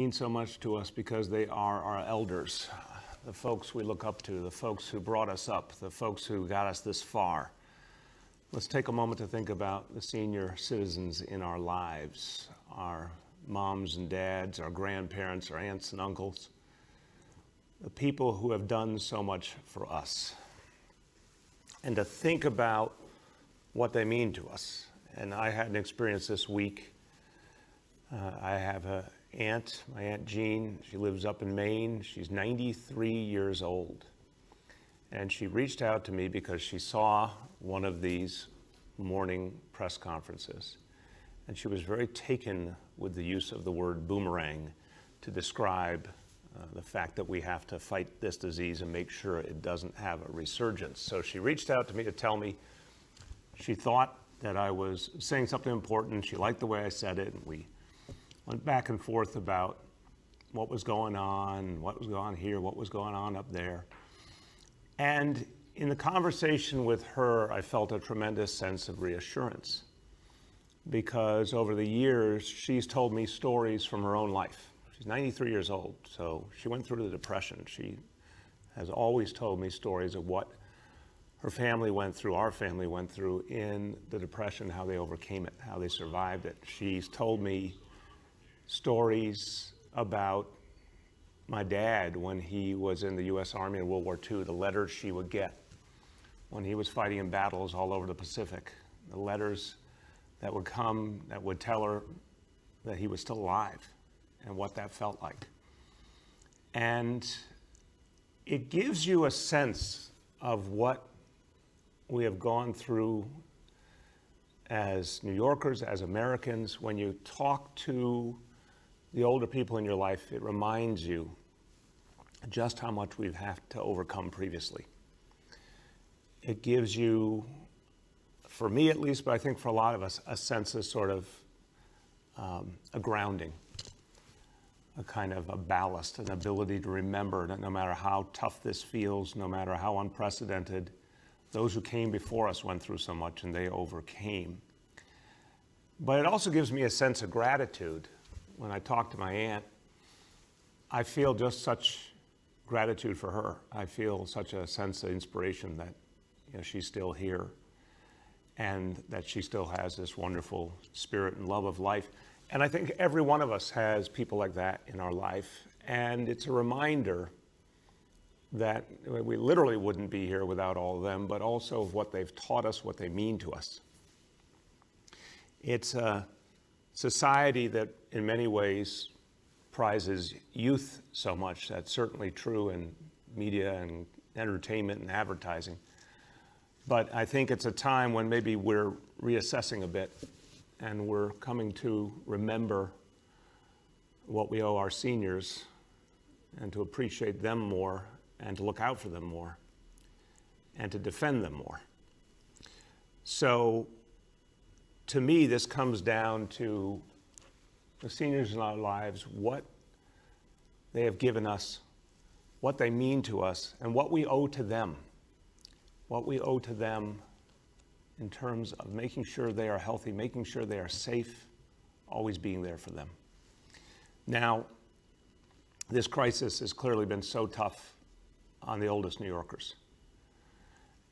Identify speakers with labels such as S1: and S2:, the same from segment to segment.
S1: Mean so much to us because they are our elders, the folks we look up to, the folks who brought us up, the folks who got us this far. Let's take a moment to think about the senior citizens in our lives, our moms and dads, our grandparents, our aunts and uncles, the people who have done so much for us, and to think about what they mean to us. And I had an experience this week. I have my Aunt Jean. She lives up in Maine. She's 93 years old. And she reached out to me because she saw one of these morning press conferences. And she was very taken with the use of the word boomerang to describe the fact that we have to fight this disease and make sure it doesn't have a resurgence. So she reached out to me to tell me she thought that I was saying something important. She liked the way I said it, and we went back and forth about what was going on here, what was going on up there. And in the conversation with her, I felt a tremendous sense of reassurance, because over the years, she's told me stories from her own life. She's 93 years old, so she went through the Depression. She has always told me stories of what her family went through, our family went through in the Depression, how they overcame it, how they survived it. She's told me stories about my dad when he was in the U.S. Army in World War II, the letters she would get when he was fighting in battles all over the Pacific, the letters that would come that would tell her that he was still alive and what that felt like. And it gives you a sense of what we have gone through as New Yorkers, as Americans. When you talk to the older people in your life, it reminds you just how much we've had to overcome previously. It gives you, for me at least, but I think for a lot of us, a sense of sort of a grounding, a kind of a ballast, an ability to remember that no matter how tough this feels, no matter how unprecedented, those who came before us went through so much and they overcame. But it also gives me a sense of gratitude. When I talk to my aunt, I feel just such gratitude for her. I feel such a sense of inspiration that she's still here and that she still has this wonderful spirit and love of life. And I think every one of us has people like that in our life. And it's a reminder that we literally wouldn't be here without all of them, but also of what they've taught us, what they mean to us. It's a society that in many ways prizes youth so much. That's certainly true in media and entertainment and advertising. But I think it's a time when maybe we're reassessing a bit and we're coming to remember what we owe our seniors and to appreciate them more and to look out for them more and to defend them more. So to me, this comes down to the seniors in our lives, what they have given us, what they mean to us, and what we owe to them. What we owe to them in terms of making sure they are healthy, making sure they are safe, always being there for them. Now, this crisis has clearly been so tough on the oldest New Yorkers.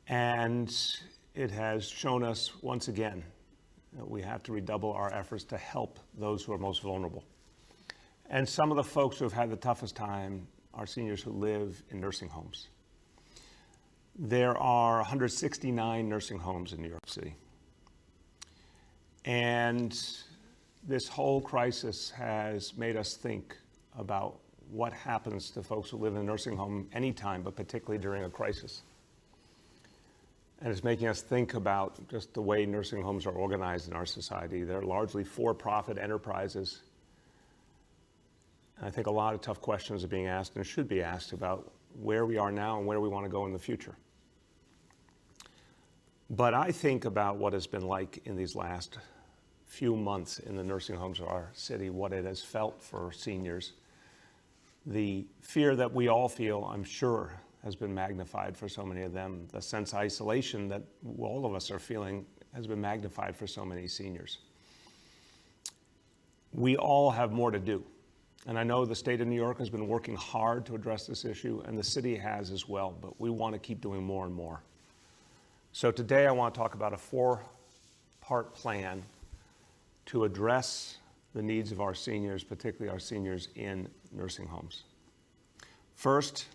S1: And it has shown us once again that we have to redouble our efforts to help those who are most vulnerable. And some of the folks who have had the toughest time are seniors who live in nursing homes. There are 169 nursing homes in New York City. And this whole crisis has made us think about what happens to folks who live in a nursing home anytime, but particularly during a crisis. And it's making us think about just the way nursing homes are organized in our society. They're largely for-profit enterprises. And I think a lot of tough questions are being asked and should be asked about where we are now and where we want to go in the future. But I think about what it's been like in these last few months in the nursing homes of our city, what it has felt for seniors. The fear that we all feel, I'm sure, has been magnified for so many of them. The sense of isolation that all of us are feeling has been magnified for so many seniors. We all have more to do. And I know the state of New York has been working hard to address this issue, and the city has as well, but we want to keep doing more and more. So today I want to talk about a 4-part plan to address the needs of our seniors, particularly our seniors in nursing homes. First,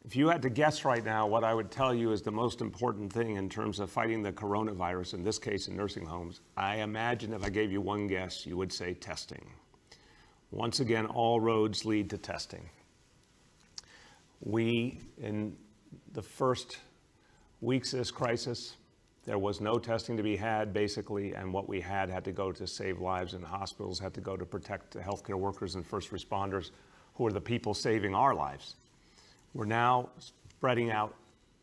S1: if you had to guess right now, what I would tell you is the most important thing in terms of fighting the coronavirus, in this case in nursing homes, I imagine if I gave you one guess, you would say testing. Once again, all roads lead to testing. We, in the first weeks of this crisis, there was no testing to be had, basically, and what we had to go to save lives, and hospitals had to go to protect the healthcare workers and first responders, who are the people saving our lives. We're now spreading out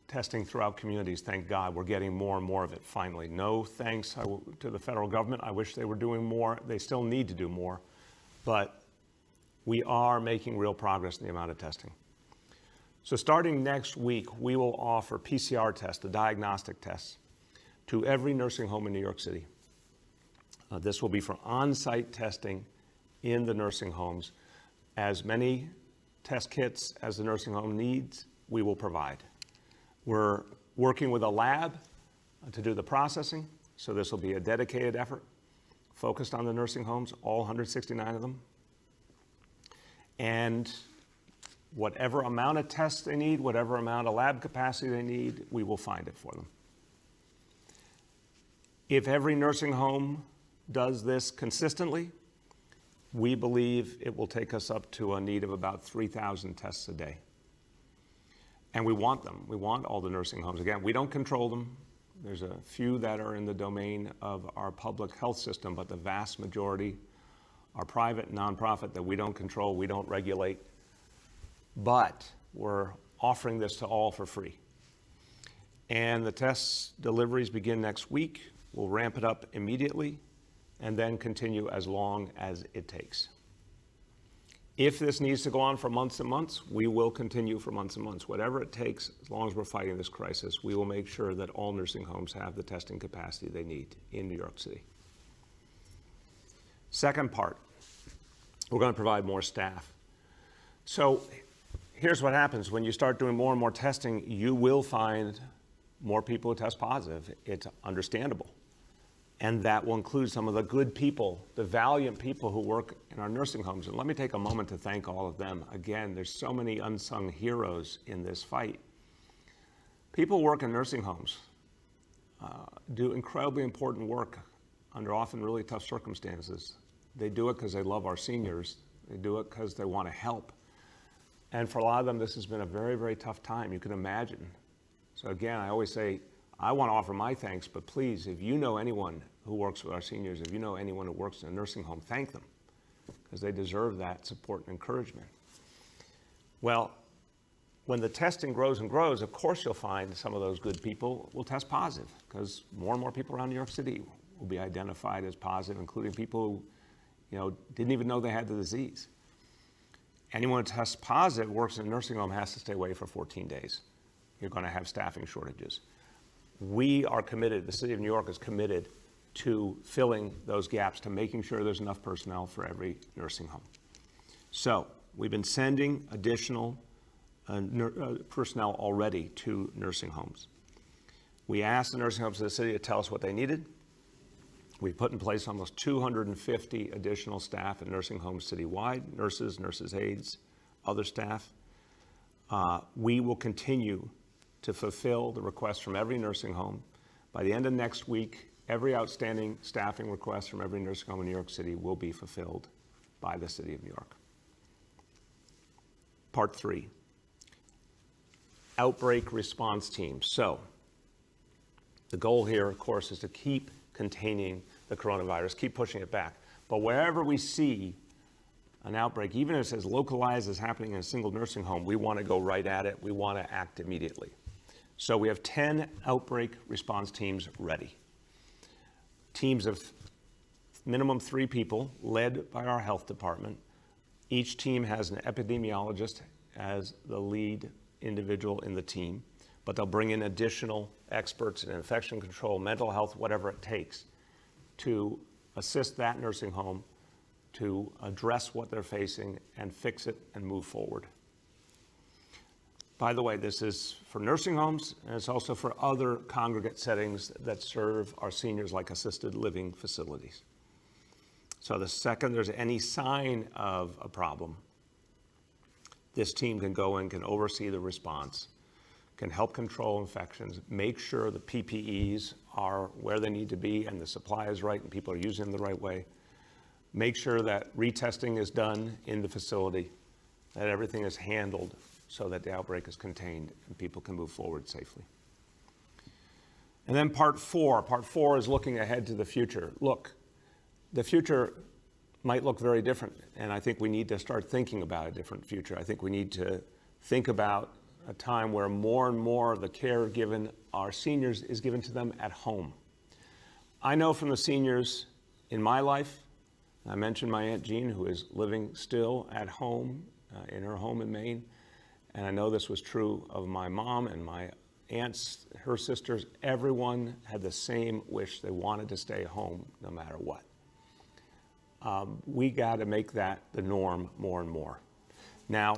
S1: testing throughout communities, thank God. We're getting more and more of it, finally. No thanks to the federal government. I wish they were doing more. They still need to do more, but we are making real progress in the amount of testing. So starting next week, we will offer PCR tests, the diagnostic tests, to every nursing home in New York City. This will be for on-site testing in the nursing homes. As many test kits as the nursing home needs, we will provide. We're working with a lab to do the processing, so this will be a dedicated effort focused on the nursing homes, all 169 of them. And whatever amount of tests they need, whatever amount of lab capacity they need, we will find it for them. If every nursing home does this consistently, we believe it will take us up to a need of about 3,000 tests a day. And we want them. We want all the nursing homes. Again, we don't control them. There's a few that are in the domain of our public health system, but the vast majority are private, nonprofit, that we don't control, we don't regulate. But we're offering this to all for free. And the test deliveries begin next week. We'll ramp it up immediately and then continue as long as it takes. If this needs to go on for months and months, we will continue for months and months. Whatever it takes, as long as we're fighting this crisis, we will make sure that all nursing homes have the testing capacity they need in New York City. Second part, we're going to provide more staff. So here's what happens. When you start doing more and more testing, you will find more people who test positive. It's understandable. And that will include some of the good people, the valiant people who work in our nursing homes. And let me take a moment to thank all of them. Again, there's so many unsung heroes in this fight. People who work in nursing homes do incredibly important work under often really tough circumstances. They do it because they love our seniors. They do it because they want to help. And for a lot of them, this has been a very, very tough time, you can imagine. So again, I always say, I want to offer my thanks, but please, if you know anyone who works with our seniors, if you know anyone who works in a nursing home, thank them, because they deserve that support and encouragement. Well, when the testing grows and grows, of course you'll find some of those good people will test positive, because more and more people around New York City will be identified as positive, including people who didn't even know they had the disease. Anyone who tests positive, works in a nursing home, has to stay away for 14 days. You're going to have staffing shortages. We are committed, the city of New York is committed to filling those gaps, to making sure there's enough personnel for every nursing home. So we've been sending additional personnel already to nursing homes. We asked the nursing homes of the city to tell us what they needed. We put in place almost 250 additional staff in nursing homes citywide, nurses, nurses' aides, other staff. We will continue to fulfill the requests from every nursing home. By the end of next week, every outstanding staffing request from every nursing home in New York City will be fulfilled by the city of New York. Part 3, outbreak response teams. So the goal here, of course, is to keep containing the coronavirus, keep pushing it back. But wherever we see an outbreak, even if it's as localized as happening in a single nursing home, we want to go right at it. We want to act immediately. So we have 10 outbreak response teams ready. Teams of minimum 3 people led by our health department. Each team has an epidemiologist as the lead individual in the team, but they'll bring in additional experts in infection control, mental health, whatever it takes to assist that nursing home to address what they're facing and fix it and move forward. By the way, this is for nursing homes, and it's also for other congregate settings that serve our seniors like assisted living facilities. So the second there's any sign of a problem, this team can go in, can oversee the response, can help control infections, make sure the PPEs are where they need to be and the supply is right and people are using them the right way, make sure that retesting is done in the facility, that everything is handled so that the outbreak is contained and people can move forward safely. And then part four is looking ahead to the future. Look, the future might look very different, and I think we need to start thinking about a different future. I think we need to think about a time where more and more of the care given our seniors is given to them at home. I know from the seniors in my life, I mentioned my Aunt Jean, who is living still at home in her home in Maine, and I know this was true of my mom and my aunts, her sisters. Everyone had the same wish. They wanted to stay home no matter what. We got to make that the norm more and more. Now,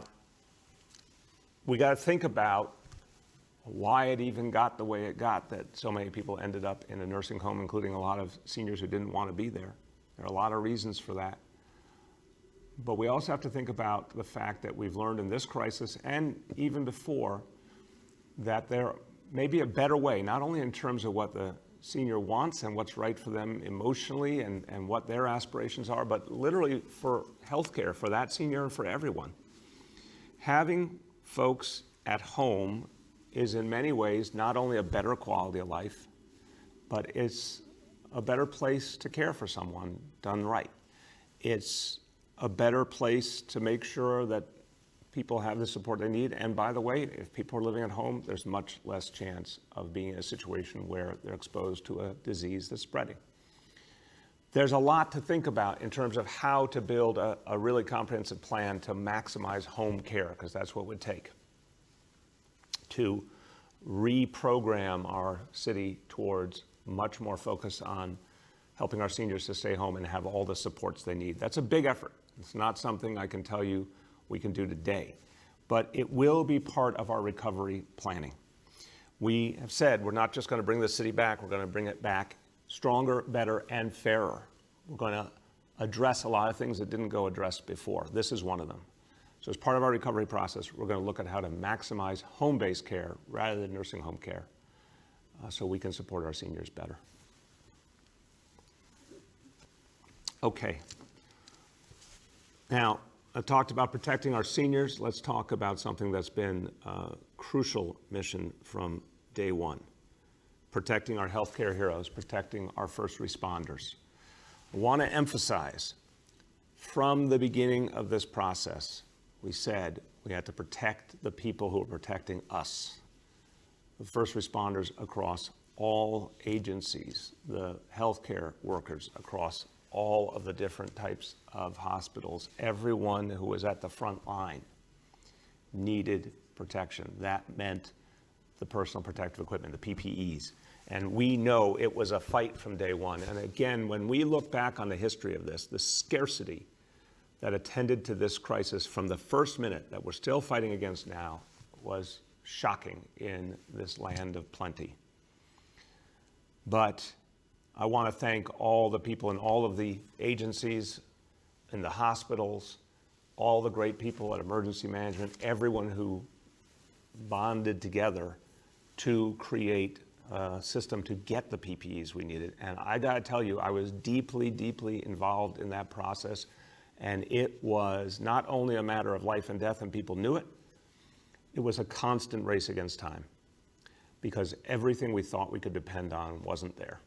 S1: we got to think about why it even got the way it got, that so many people ended up in a nursing home, including a lot of seniors who didn't want to be there. There are a lot of reasons for that. But we also have to think about the fact that we've learned in this crisis and even before that there may be a better way, not only in terms of what the senior wants and what's right for them emotionally and what their aspirations are, but literally for healthcare, for that senior and for everyone. Having folks at home is in many ways not only a better quality of life, but it's a better place to care for someone done right. It's a better place to make sure that people have the support they need. And by the way, if people are living at home, there's much less chance of being in a situation where they're exposed to a disease that's spreading. There's a lot to think about in terms of how to build a really comprehensive plan to maximize home care, because that's what it would take to reprogram our city towards much more focus on helping our seniors to stay home and have all the supports they need. That's a big effort. It's not something I can tell you we can do today, but it will be part of our recovery planning. We have said we're not just going to bring the city back, we're going to bring it back stronger, better, and fairer. We're going to address a lot of things that didn't go addressed before. This is one of them. So as part of our recovery process, we're going to look at how to maximize home-based care rather than nursing home care so we can support our seniors better. Okay. Now, I talked about protecting our seniors. Let's talk about something that's been a crucial mission from day one. Protecting our healthcare heroes, protecting our first responders. I want to emphasize, from the beginning of this process, we said we had to protect the people who are protecting us. The first responders across all agencies, the healthcare workers across all of the different types of hospitals, everyone who was at the front line needed protection. That meant the personal protective equipment, the PPEs. And we know it was a fight from day one. And again, when we look back on the history of this, the scarcity that attended to this crisis from the first minute that we're still fighting against now was shocking in this land of plenty. But I want to thank all the people in all of the agencies, in the hospitals, all the great people at emergency management, everyone who bonded together to create a system to get the PPEs we needed. And I got to tell you, I was deeply, deeply involved in that process. And it was not only a matter of life and death, and people knew it, it was a constant race against time because everything we thought we could depend on wasn't there.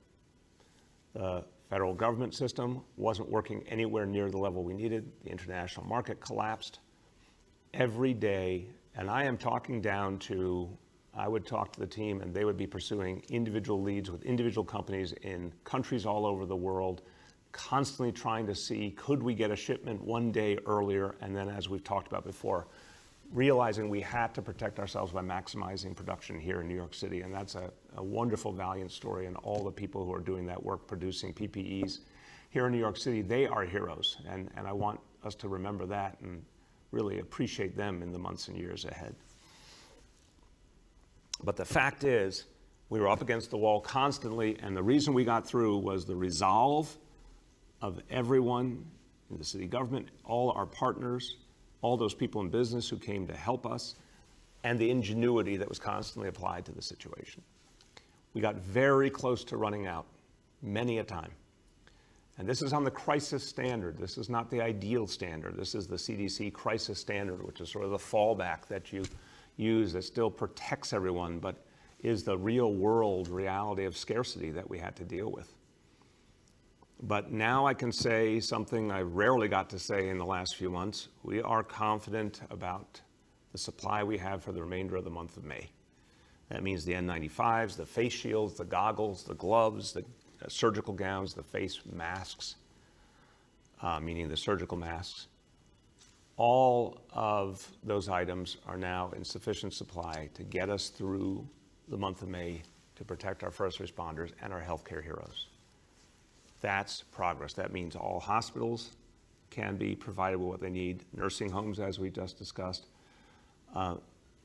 S1: The federal government system wasn't working anywhere near the level we needed. The international market collapsed. Every day, and I am talking down to, I would talk to the team and they would be pursuing individual leads with individual companies in countries all over the world, constantly trying to see, could we get a shipment one day earlier? And then, as we've talked about before, realizing we had to protect ourselves by maximizing production here in New York City. And that's a wonderful, valiant story, and all the people who are doing that work, producing PPEs, here in New York City, they are heroes. And I want us to remember that and really appreciate them in the months and years ahead. But the fact is, we were up against the wall constantly, and the reason we got through was the resolve of everyone in the city government, all our partners, all those people in business who came to help us, and the ingenuity that was constantly applied to the situation. We got very close to running out, many a time. And this is on the crisis standard. This is not the ideal standard. This is the CDC crisis standard, which is sort of the fallback that you use that still protects everyone, but is the real world reality of scarcity that we had to deal with. But now I can say something I rarely got to say in the last few months. We are confident about the supply we have for the remainder of the month of May. That means the N95s, the face shields, the goggles, the gloves, the surgical gowns, the face masks, meaning the surgical masks. All of those items are now in sufficient supply to get us through the month of May to protect our first responders and our healthcare heroes. That's progress. That means all hospitals can be provided with what they need, nursing homes, as we just discussed.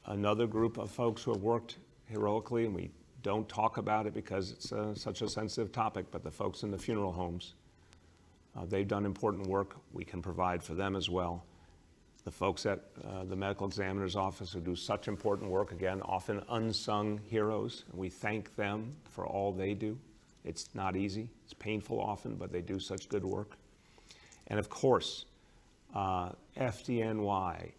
S1: Another group of folks who have worked heroically, and we don't talk about it because it's such a sensitive topic, but the folks in the funeral homes, they've done important work. We can provide for them as well. The folks at the medical examiner's office who do such important work, again, often unsung heroes, and we thank them for all they do. It's not easy, it's painful often, but they do such good work. And of course, FDNY,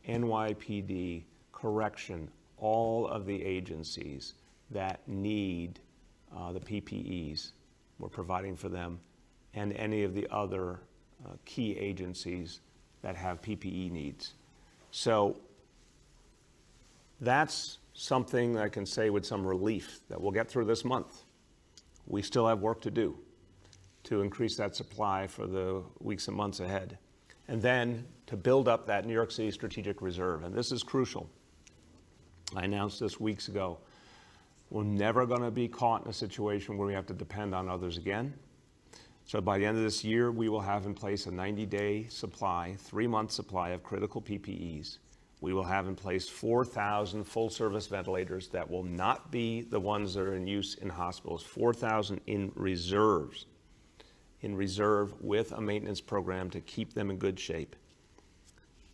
S1: NYPD, correction, all of the agencies that need the PPEs, we're providing for them, and any of the other key agencies that have PPE needs. So that's something I can say with some relief that we'll get through this month. We still have work to do to increase that supply for the weeks and months ahead. And then to build up that New York City strategic reserve. And this is crucial. I announced this weeks ago. We're never going to be caught in a situation where we have to depend on others again. So by the end of this year, we will have in place a 90-day supply, 3-month supply of critical PPEs. We will have in place 4,000 full-service ventilators that will not be the ones that are in use in hospitals, 4,000 in reserve with a maintenance program to keep them in good shape.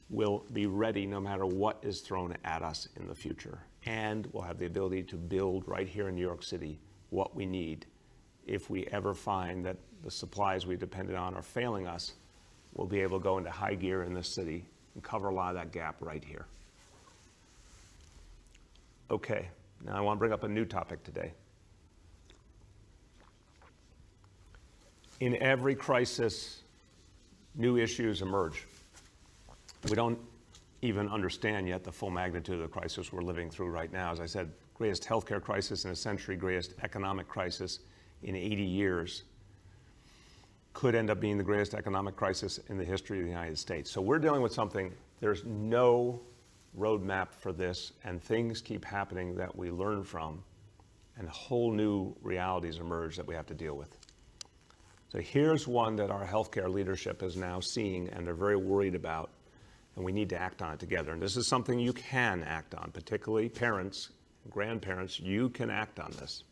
S1: We'll be ready no matter what is thrown at us in the future. And we'll have the ability to build right here in New York City what we need. If we ever find that the supplies we depended on are failing us, we'll be able to go into high gear in this city and cover a lot of that gap right here. Okay, now I want to bring up a new topic today. In every crisis, new issues emerge. We don't even understand yet the full magnitude of the crisis we're living through right now. As I said, greatest healthcare crisis in a century, greatest economic crisis in 80 years. Could end up being the greatest economic crisis in the history of the United States. So we're dealing with something, there's no roadmap for this, and things keep happening that we learn from, and whole new realities emerge that we have to deal with. So here's one that our healthcare leadership is now seeing and they're very worried about, and we need to act on it together. And this is something you can act on, particularly parents, grandparents, you can act on this.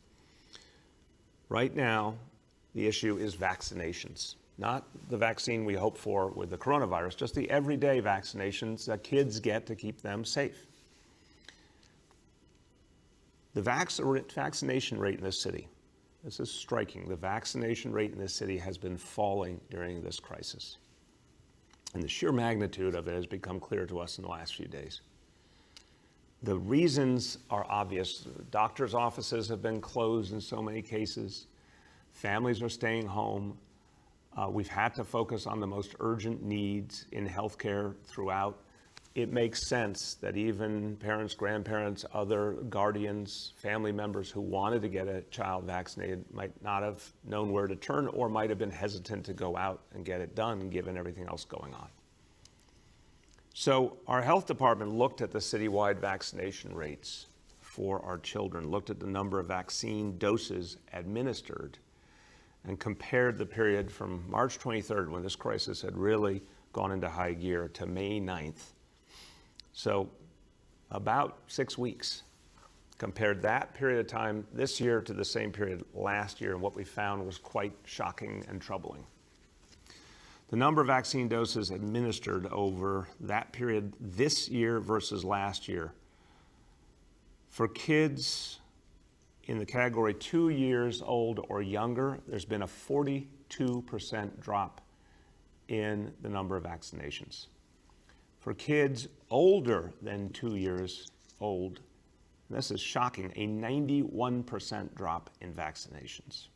S1: Right now, the issue is vaccinations, not the vaccine we hope for with the coronavirus, just the everyday vaccinations that kids get to keep them safe. The vaccination rate in this city, this is striking, the vaccination rate in this city has been falling during this crisis. And the sheer magnitude of it has become clear to us in the last few days. The reasons are obvious. Doctors' offices have been closed in so many cases. Families are staying home. We've had to focus on the most urgent needs in healthcare throughout. It makes sense that even parents, grandparents, other guardians, family members who wanted to get a child vaccinated might not have known where to turn or might have been hesitant to go out and get it done given everything else going on. So our health department looked at the citywide vaccination rates for our children, looked at the number of vaccine doses administered, and compared the period from March 23rd, when this crisis had really gone into high gear, to May 9th. So about 6 weeks. Compared that period of time this year to the same period last year, and what we found was quite shocking and troubling. The number of vaccine doses administered over that period this year versus last year, for kids in the category 2 years old or younger, there's been a 42% drop in the number of vaccinations. For kids older than 2 years old, this is shocking, a 91% drop in vaccinations.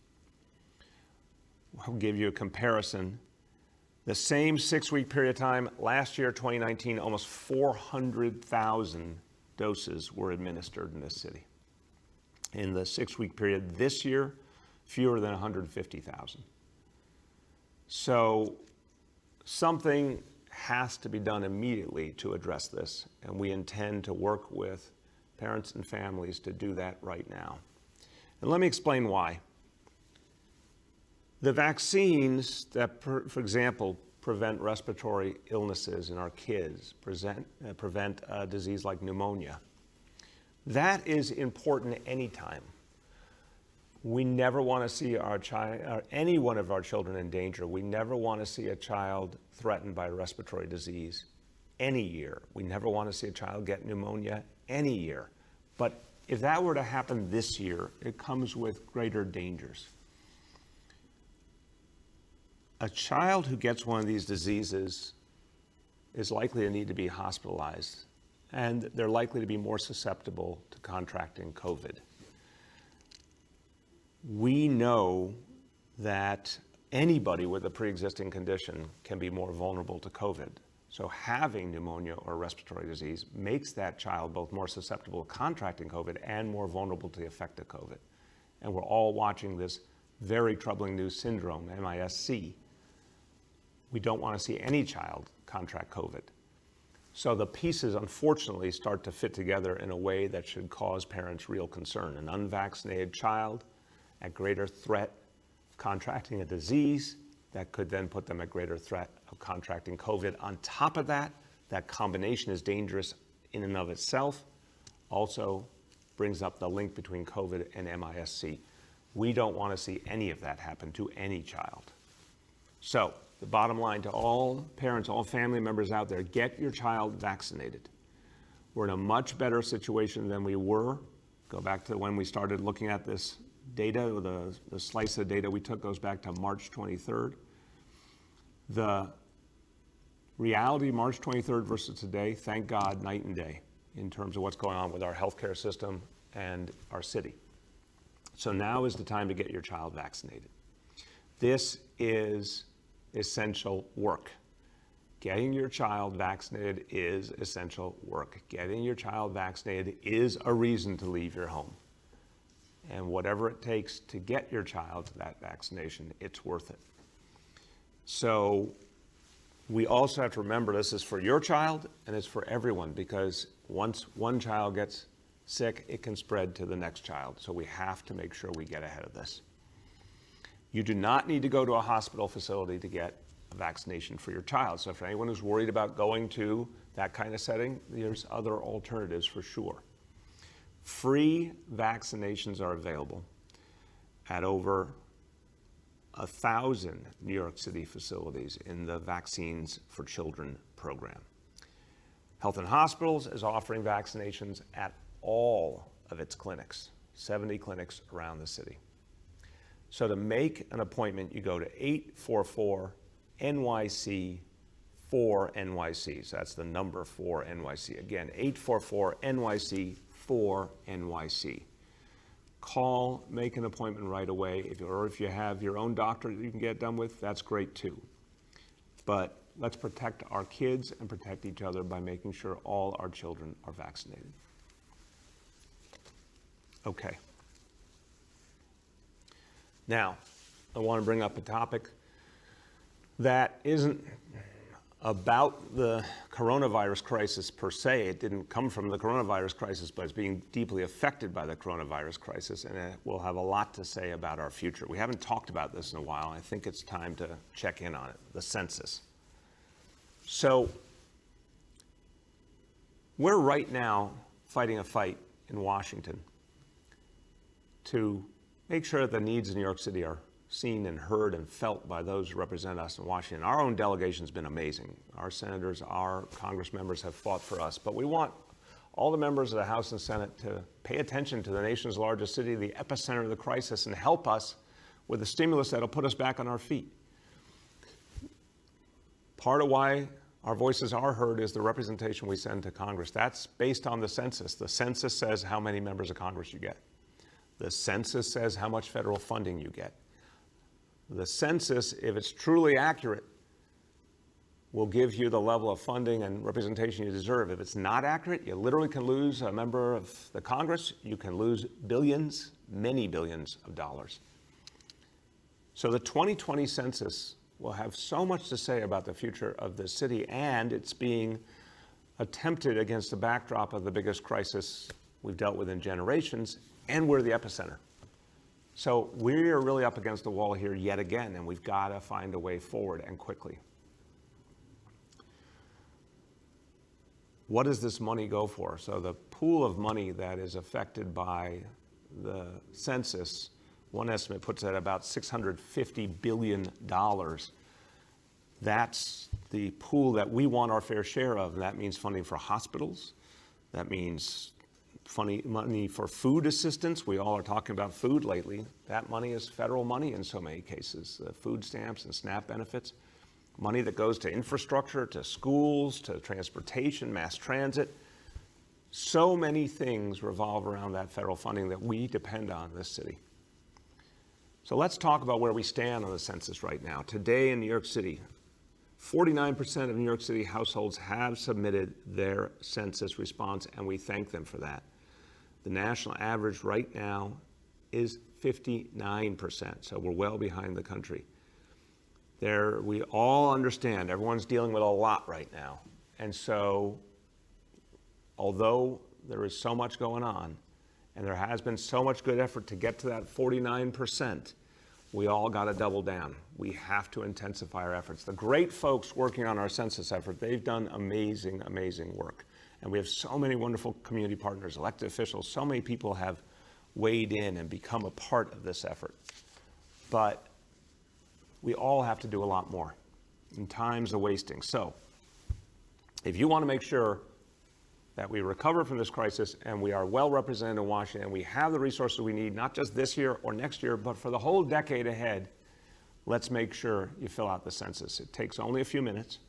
S1: I'll give you a comparison. The same 6-week period of time last year, 2019, almost 400,000 doses were administered in this city. In the 6-week period this year, fewer than 150,000. So something has to be done immediately to address this, and we intend to work with parents and families to do that right now. And let me explain why. The vaccines that, for example, prevent respiratory illnesses in our kids, prevent a disease like pneumonia, that is important anytime. We never want to see any one of our children in danger. We never want to see a child threatened by respiratory disease any year. We never want to see a child get pneumonia any year. But if that were to happen this year, it comes with greater dangers. A child who gets one of these diseases is likely to need to be hospitalized, and they're likely to be more susceptible to contracting COVID. We know that anybody with a pre-existing condition can be more vulnerable to COVID. So having pneumonia or respiratory disease makes that child both more susceptible to contracting COVID and more vulnerable to the effect of COVID. And we're all watching this very troubling new syndrome, NYC. We don't want to see any child contract COVID. So the pieces, unfortunately, start to fit together in a way that should cause parents real concern. An unvaccinated child at greater threat of contracting a disease that could then put them at greater threat of contracting COVID. On top of that, that combination is dangerous in and of itself. Also brings up the link between COVID and MIS-C. We don't want to see any of that happen to any child. So the bottom line to all parents, all family members out there, get your child vaccinated. We're in a much better situation than we were. Go back to when we started looking at this data. The slice of data we took goes back to March 23rd. The reality, March 23rd versus today, thank God, night and day in terms of what's going on with our healthcare system and our city. So now is the time to get your child vaccinated. This is essential work. Getting your child vaccinated is essential work. Getting your child vaccinated is a reason to leave your home. And whatever it takes to get your child to that vaccination, it's worth it. So we also have to remember this is for your child and it's for everyone, because once one child gets sick, it can spread to the next child. So we have to make sure we get ahead of this. You do not need to go to a hospital facility to get a vaccination for your child. So if anyone is worried about going to that kind of setting, there's other alternatives for sure. Free vaccinations are available at over 1,000 New York City facilities in the Vaccines for Children program. Health and Hospitals is offering vaccinations at all of its clinics, 70 clinics around the city. So to make an appointment, you go to 844-NYC 4NYC. So that's the number 4NYC. Again, 844-NYC 4NYC. Call, make an appointment right away. If you have your own doctor that you can get it done with, that's great too. But let's protect our kids and protect each other by making sure all our children are vaccinated. Okay. Now, I want to bring up a topic that isn't about the coronavirus crisis per se. It didn't come from the coronavirus crisis, but it's being deeply affected by the coronavirus crisis, and it will have a lot to say about our future. We haven't talked about this in a while. I think it's time to check in on it, the census. So we're right now fighting a fight in Washington to make sure that the needs in New York City are seen and heard and felt by those who represent us in Washington. Our own delegation's been amazing. Our senators, our Congress members have fought for us, but we want all the members of the House and Senate to pay attention to the nation's largest city, the epicenter of the crisis, and help us with the stimulus that'll put us back on our feet. Part of why our voices are heard is the representation we send to Congress. That's based on the census. The census says how many members of Congress you get. The census says how much federal funding you get. The census, if it's truly accurate, will give you the level of funding and representation you deserve. If it's not accurate, you literally can lose a member of the Congress. You can lose billions, many billions of dollars. So the 2020 census will have so much to say about the future of this city, and it's being attempted against the backdrop of the biggest crisis we've dealt with in generations, and we're the epicenter. So we're really up against the wall here yet again, and we've got to find a way forward and quickly. What does this money go for? So the pool of money that is affected by the census, one estimate puts it at about $650 billion. That's the pool that we want our fair share of, and that means funding for hospitals. That means money for food assistance. We all are talking about food lately. That money is federal money in so many cases, food stamps and SNAP benefits. Money that goes to infrastructure, to schools, to transportation, mass transit. So many things revolve around that federal funding that we depend on in this city. So let's talk about where we stand on the census right now. Today in New York City, 49% of New York City households have submitted their census response, and we thank them for that. The national average right now is 59%, so we're well behind the country. We all understand everyone's dealing with a lot right now. And so, although there is so much going on, and there has been so much good effort to get to that 49%, we all got to double down. We have to intensify our efforts. The great folks working on our census effort, they've done amazing, amazing work. And we have so many wonderful community partners, elected officials, so many people have weighed in and become a part of this effort. But we all have to do a lot more, and time's a wasting. So if you want to make sure that we recover from this crisis and we are well represented in Washington and we have the resources we need, not just this year or next year, but for the whole decade ahead, let's make sure you fill out the census. It takes only a few minutes.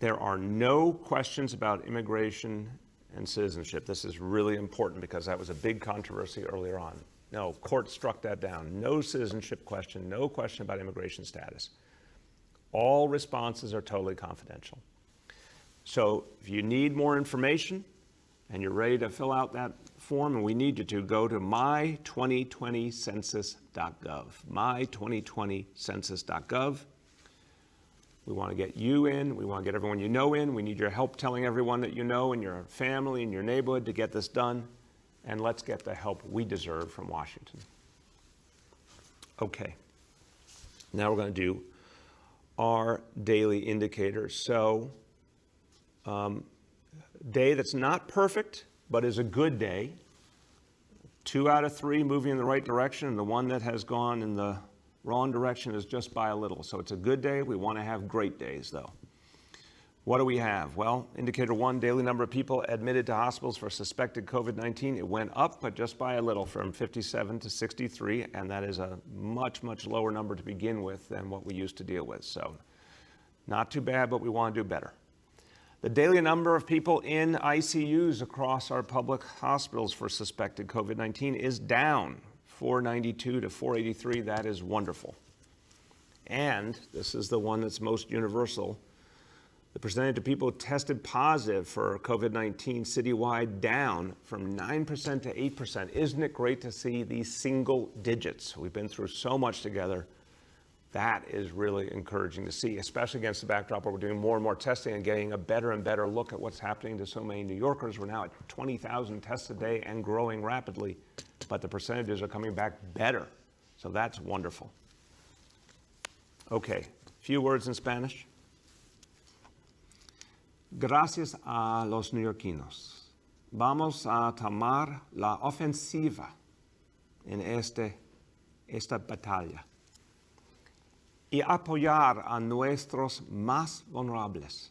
S1: There are no questions about immigration and citizenship. This is really important because that was a big controversy earlier on. No, court struck that down. No citizenship question, no question about immigration status. All responses are totally confidential. So if you need more information and you're ready to fill out that form, and we need you to, go to my2020census.gov, my2020census.gov. We want to get you in. We want to get everyone you know in. We need your help telling everyone that you know in your family, in your neighborhood to get this done. And let's get the help we deserve from Washington. Okay. Now we're going to do our daily indicators. So, day that's not perfect, but is a good day. 2 out of 3 moving in the right direction, and the one that has gone in the wrong direction is just by a little. So it's a good day. We want to have great days, though. What do we have? Well, indicator 1, daily number of people admitted to hospitals for suspected COVID-19. It went up, but just by a little, from 57 to 63, and that is a much, much lower number to begin with than what we used to deal with. So not too bad, but we want to do better. The daily number of people in ICUs across our public hospitals for suspected COVID-19 is down, 492 to 483. That is wonderful. And this is the one that's most universal. The percentage of people tested positive for COVID-19 citywide down from 9% to 8%. Isn't it great to see these single digits? We've been through so much together. That is really encouraging to see, especially against the backdrop where we're doing more and more testing and getting a better and better look at what's happening to so many New Yorkers. We're now at 20,000 tests a day and growing rapidly, but the percentages are coming back better. So that's wonderful. Okay, few words in Spanish. Gracias a los neoyorquinos. Vamos a tomar la ofensiva en esta batalla y apoyar a nuestros más vulnerables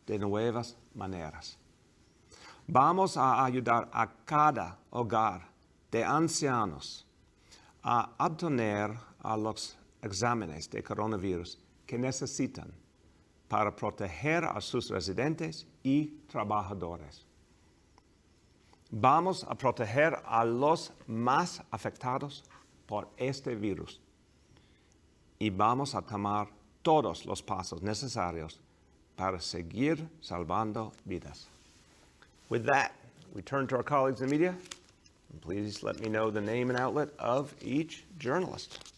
S1: de nuevas maneras. Vamos a ayudar a cada hogar de ancianos a obtener a los exámenes de coronavirus que necesitan para proteger a sus residentes y trabajadores. Vamos a proteger a los más afectados por este virus y vamos a tomar todos los pasos necesarios para seguir salvando vidas. With that, we turn to our colleagues in the media. And please let me know the name and outlet of each journalist.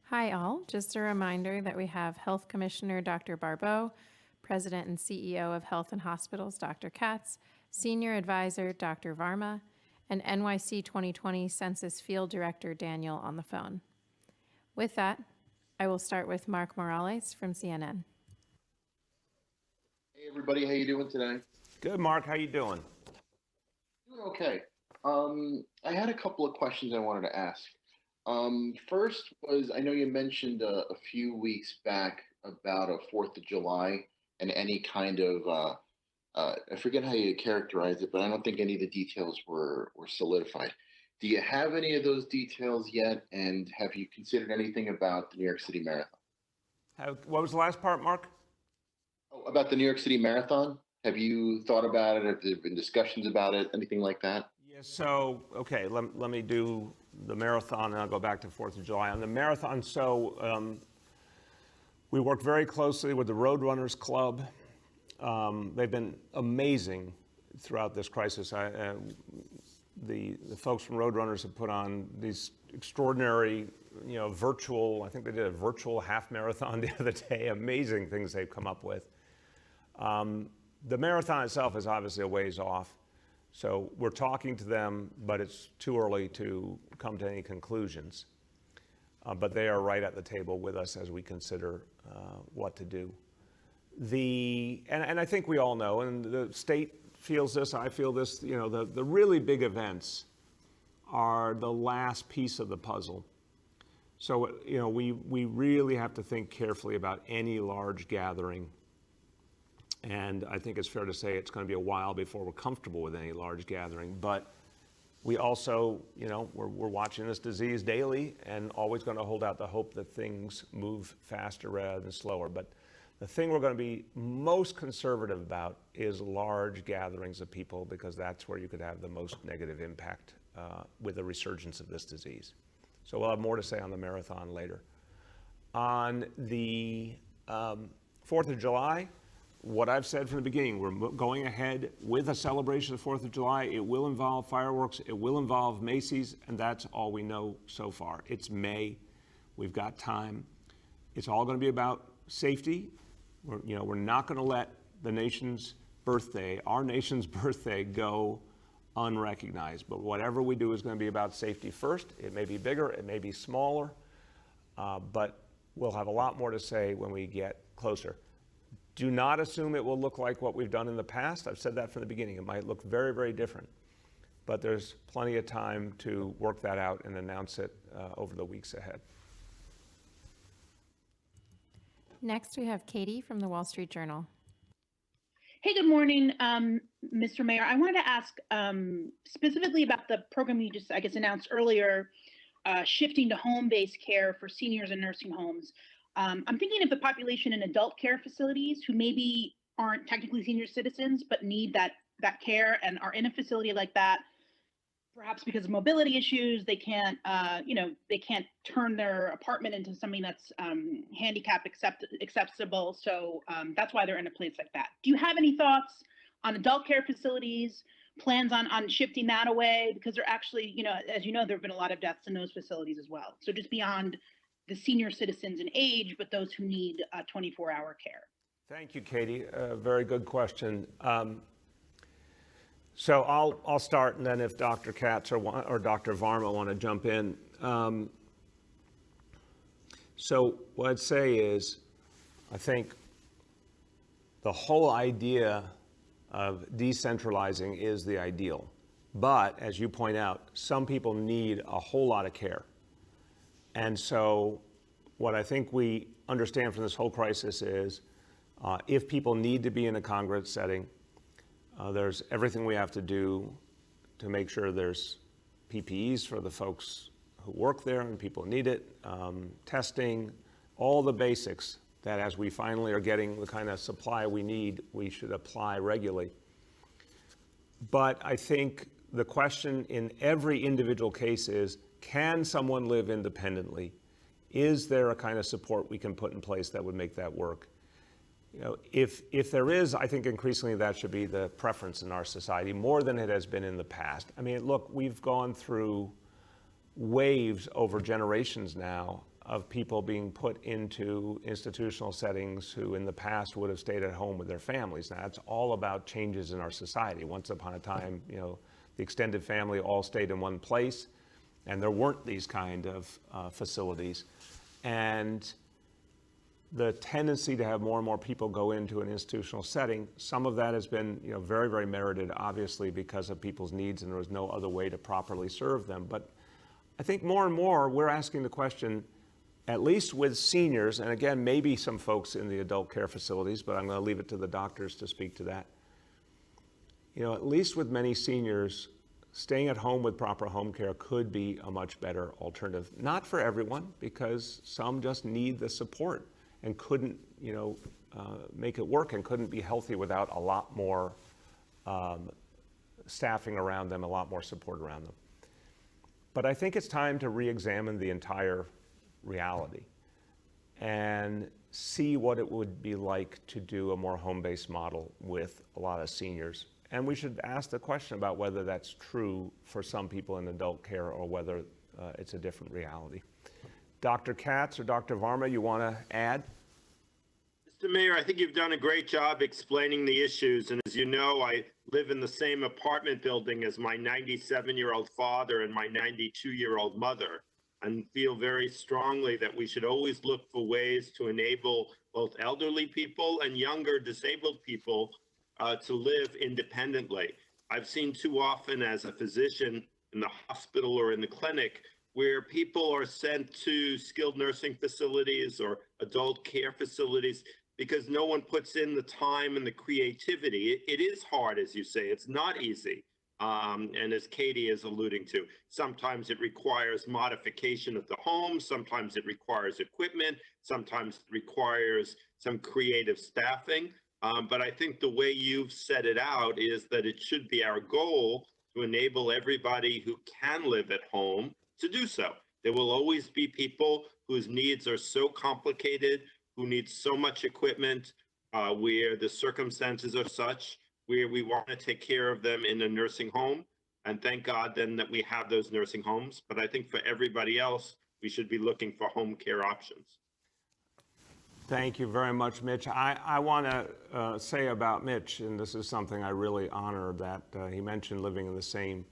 S2: Hi all, just a reminder that we have Health Commissioner Dr. Barbeau, President and CEO of Health and Hospitals Dr. Katz, Senior Advisor Dr. Varma, and NYC 2020 Census Field Director Daniel on the phone. With that, I will start with Mark Morales from CNN.
S3: Hey everybody, how you doing today?
S1: Good, Mark. How you doing?
S3: Doing okay. I had a couple of questions I wanted to ask. First was, I know you mentioned a few weeks back about a 4th of July and any kind of, I forget how you characterize it, but I don't think any of the details were solidified. Do you have any of those details yet? And have you considered anything about the New York City Marathon?
S1: What was the last part, Mark?
S3: Oh, about the New York City Marathon? Have you thought about it? Have there been discussions about it? Anything like that?
S1: Yeah, so, okay, let me do the marathon and I'll go back to 4th of July. On the marathon, so we work very closely with the Roadrunners Club. They've been amazing throughout this crisis. The folks from Roadrunners have put on these extraordinary, virtual, I think they did a virtual half marathon the other day, amazing things they've come up with. The marathon itself is obviously a ways off. So we're talking to them, but it's too early to come to any conclusions. But they are right at the table with us as we consider what to do. And I think we all know, and the state feels this, I feel this, the really big events are the last piece of the puzzle. So, we really have to think carefully about any large gathering. And I think it's fair to say it's going to be a while before we're comfortable with any large gathering. But we also, we're watching this disease daily and always going to hold out the hope that things move faster rather than slower. But the thing we're going to be most conservative about is large gatherings of people, because that's where you could have the most negative impact with the resurgence of this disease. So we'll have more to say on the marathon later. On the 4th of July, what I've said from the beginning, we're going ahead with a celebration of the 4th of July. It will involve fireworks. It will involve Macy's, and that's all we know so far. It's May. We've got time. It's all going to be about safety. We're not going to let the nation's birthday, our nation's birthday, go unrecognized. But whatever we do is going to be about safety first. It may be bigger, it may be smaller, but we'll have a lot more to say when we get closer. Do not assume it will look like what we've done in the past. I've said that from the beginning. It might look very, very different. But there's plenty of time to work that out and announce it over the weeks ahead.
S2: Next, we have Katie from the Wall Street Journal.
S4: Hey, good morning, Mr. Mayor. I wanted to ask specifically about the program you just, announced earlier, shifting to home-based care for seniors in nursing homes. I'm thinking of the population in adult care facilities who maybe aren't technically senior citizens, but need that care and are in a facility like that. Perhaps because of mobility issues, they can't, they can't turn their apartment into something that's handicap accessible. So that's why they're in a place like that. Do you have any thoughts on adult care facilities, plans on shifting that away? Because they're actually, as you know, there have been a lot of deaths in those facilities as well. So just beyond the senior citizens in age, but those who need 24-hour care?
S1: Thank you, Katie. Very good question. So I'll start, and then if Dr. Katz or Dr. Varma want to jump in. So what I'd say is, I think the whole idea of decentralizing is the ideal. But as you point out, some people need a whole lot of care. And so what I think we understand from this whole crisis is if people need to be in a congregate setting, there's everything we have to do to make sure there's PPEs for the folks who work there and people who need it, testing, all the basics that as we finally are getting the kind of supply we need, we should apply regularly. But I think the question in every individual case is, can someone live independently? Is there a kind of support we can put in place that would make that work? You know, if there is, I think increasingly that should be the preference in our society more than it has been in the past. I mean, look, we've gone through waves over generations now of people being put into institutional settings who in the past would have stayed at home with their families. Now, that's all about changes in our society. Once upon a time, you know, the extended family all stayed in one place, and there weren't these kind of facilities. And the tendency to have more and more people go into an institutional setting, some of that has been, you know, very, very merited, obviously, because of people's needs, and there was no other way to properly serve them. But I think more and more we're asking the question, at least with seniors, and again, maybe some folks in the adult care facilities, but I'm going to leave it to the doctors to speak to that. You know, at least with many seniors, staying at home with proper home care could be a much better alternative. Not for everyone, because some just need the support and couldn't, you know, make it work and couldn't be healthy without a lot more staffing around them, a lot more support around them. But I think it's time to re-examine the entire reality and see what it would be like to do a more home-based model with a lot of seniors. And we should ask the question about whether that's true for some people in adult care or whether it's a different reality. Dr. Katz or Dr. Varma, you want to add?
S5: Mr. Mayor, I think you've done a great job explaining the issues. And as you know, I live in the same apartment building as my 97-year-old father and my 92-year-old mother, and feel very strongly that we should always look for ways to enable both elderly people and younger disabled people to live independently. I've seen too often as a physician in the hospital or in the clinic where people are sent to skilled nursing facilities or adult care facilities because no one puts in the time and the creativity. It is hard, as you say, it's not easy. And as Katie is alluding to, sometimes it requires modification of the home, sometimes it requires equipment, sometimes it requires some creative staffing. But I think the way you've set it out is that it should be our goal to enable everybody who can live at home to do so. There will always be people whose needs are so complicated, who need so much equipment, where the circumstances are such, where we want to take care of them in a nursing home. And thank God then that we have those nursing homes. But I think for everybody else, we should be looking for home care options.
S1: Thank you very much, Mitch. I want to say about Mitch, and this is something I really honor, that he mentioned living in the same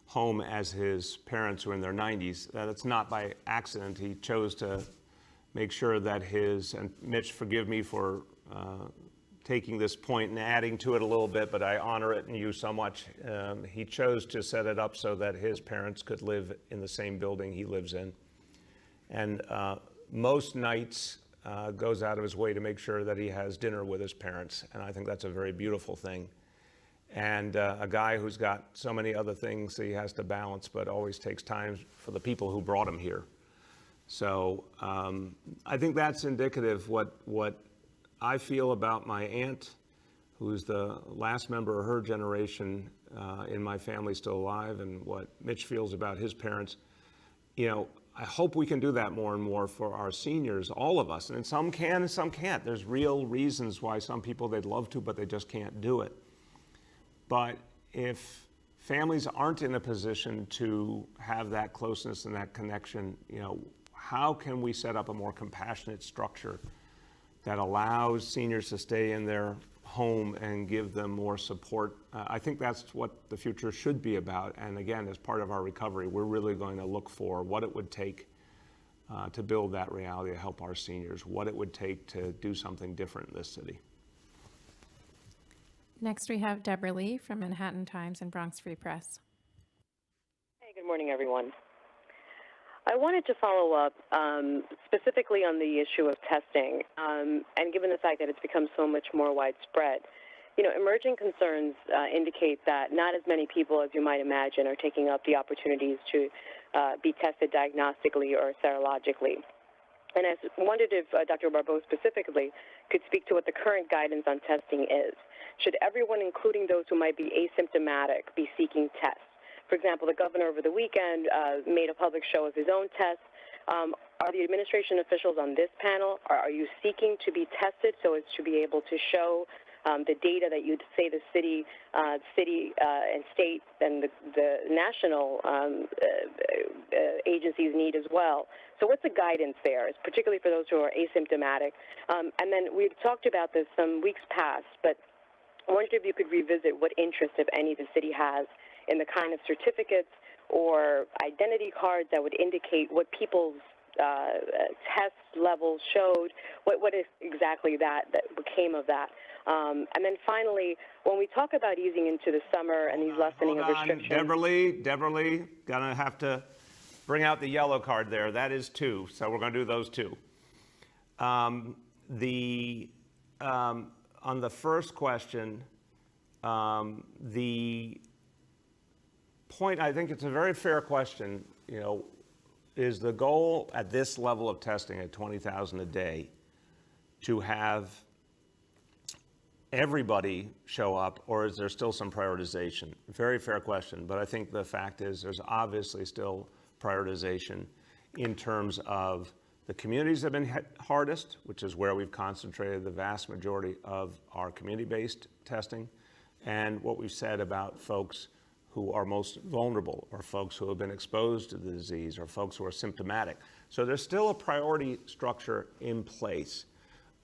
S1: home as his parents who are in their 90s. That's not by accident. He chose to make sure that and Mitch, forgive me for taking this point and adding to it a little bit, but I honor it and you so much. He chose to set it up so that his parents could live in the same building he lives in. And most nights goes out of his way to make sure that he has dinner with his parents. And I think that's a very beautiful thing. And a guy who's got so many other things that he has to balance, but always takes time for the people who brought him here. So I think that's indicative what I feel about my aunt, who's the last member of her generation in my family still alive, and what Mitch feels about his parents. You know, I hope we can do that more and more for our seniors, all of us. And some can and some can't. There's real reasons why some people, they'd love to, but they just can't do it. But if families aren't in a position to have that closeness and that connection, you know, how can we set up a more compassionate structure that allows seniors to stay in their home and give them more support. I think that's what the future should be about. And again, as part of our recovery, we're really going to look for what it would take to build that reality to help our seniors, what it would take to do something different in this city.
S2: Next, we have Deborah Lee from Manhattan Times and Bronx Free Press.
S6: Hey, good morning, everyone. I wanted to follow up specifically on the issue of testing, and given the fact that it's become so much more widespread, you know, emerging concerns indicate that not as many people as you might imagine are taking up the opportunities to be tested diagnostically or serologically. And I wondered if Dr. Barbeau specifically could speak to what the current guidance on testing is. Should everyone, including those who might be asymptomatic, be seeking tests? For example, the governor over the weekend made a public show of his own tests. Are the administration officials on this panel, are you seeking to be tested so as to be able to show the data that you'd say the city and state and the national agencies need as well? So what's the guidance there, particularly for those who are asymptomatic? And then we've talked about this some weeks past, but I wondered if you could revisit what interest, if any, the city has in the kind of certificates or identity cards that would indicate what people's test levels showed, what is exactly that became of that. And then finally, when we talk about easing into the summer and these lessening of restrictions.
S1: Deborah Lee, gonna have to bring out the yellow card there. That is 2, so we're gonna do those 2. On the first question, the point, I think it's a very fair question, you know, is the goal at this level of testing at 20,000 a day to have everybody show up, or is there still some prioritization? Very fair question, but I think the fact is there's obviously still prioritization in terms of the communities that have been hit hardest, which is where we've concentrated the vast majority of our community-based testing, and what we've said about folks who are most vulnerable, or folks who have been exposed to the disease, or folks who are symptomatic. So there's still a priority structure in place.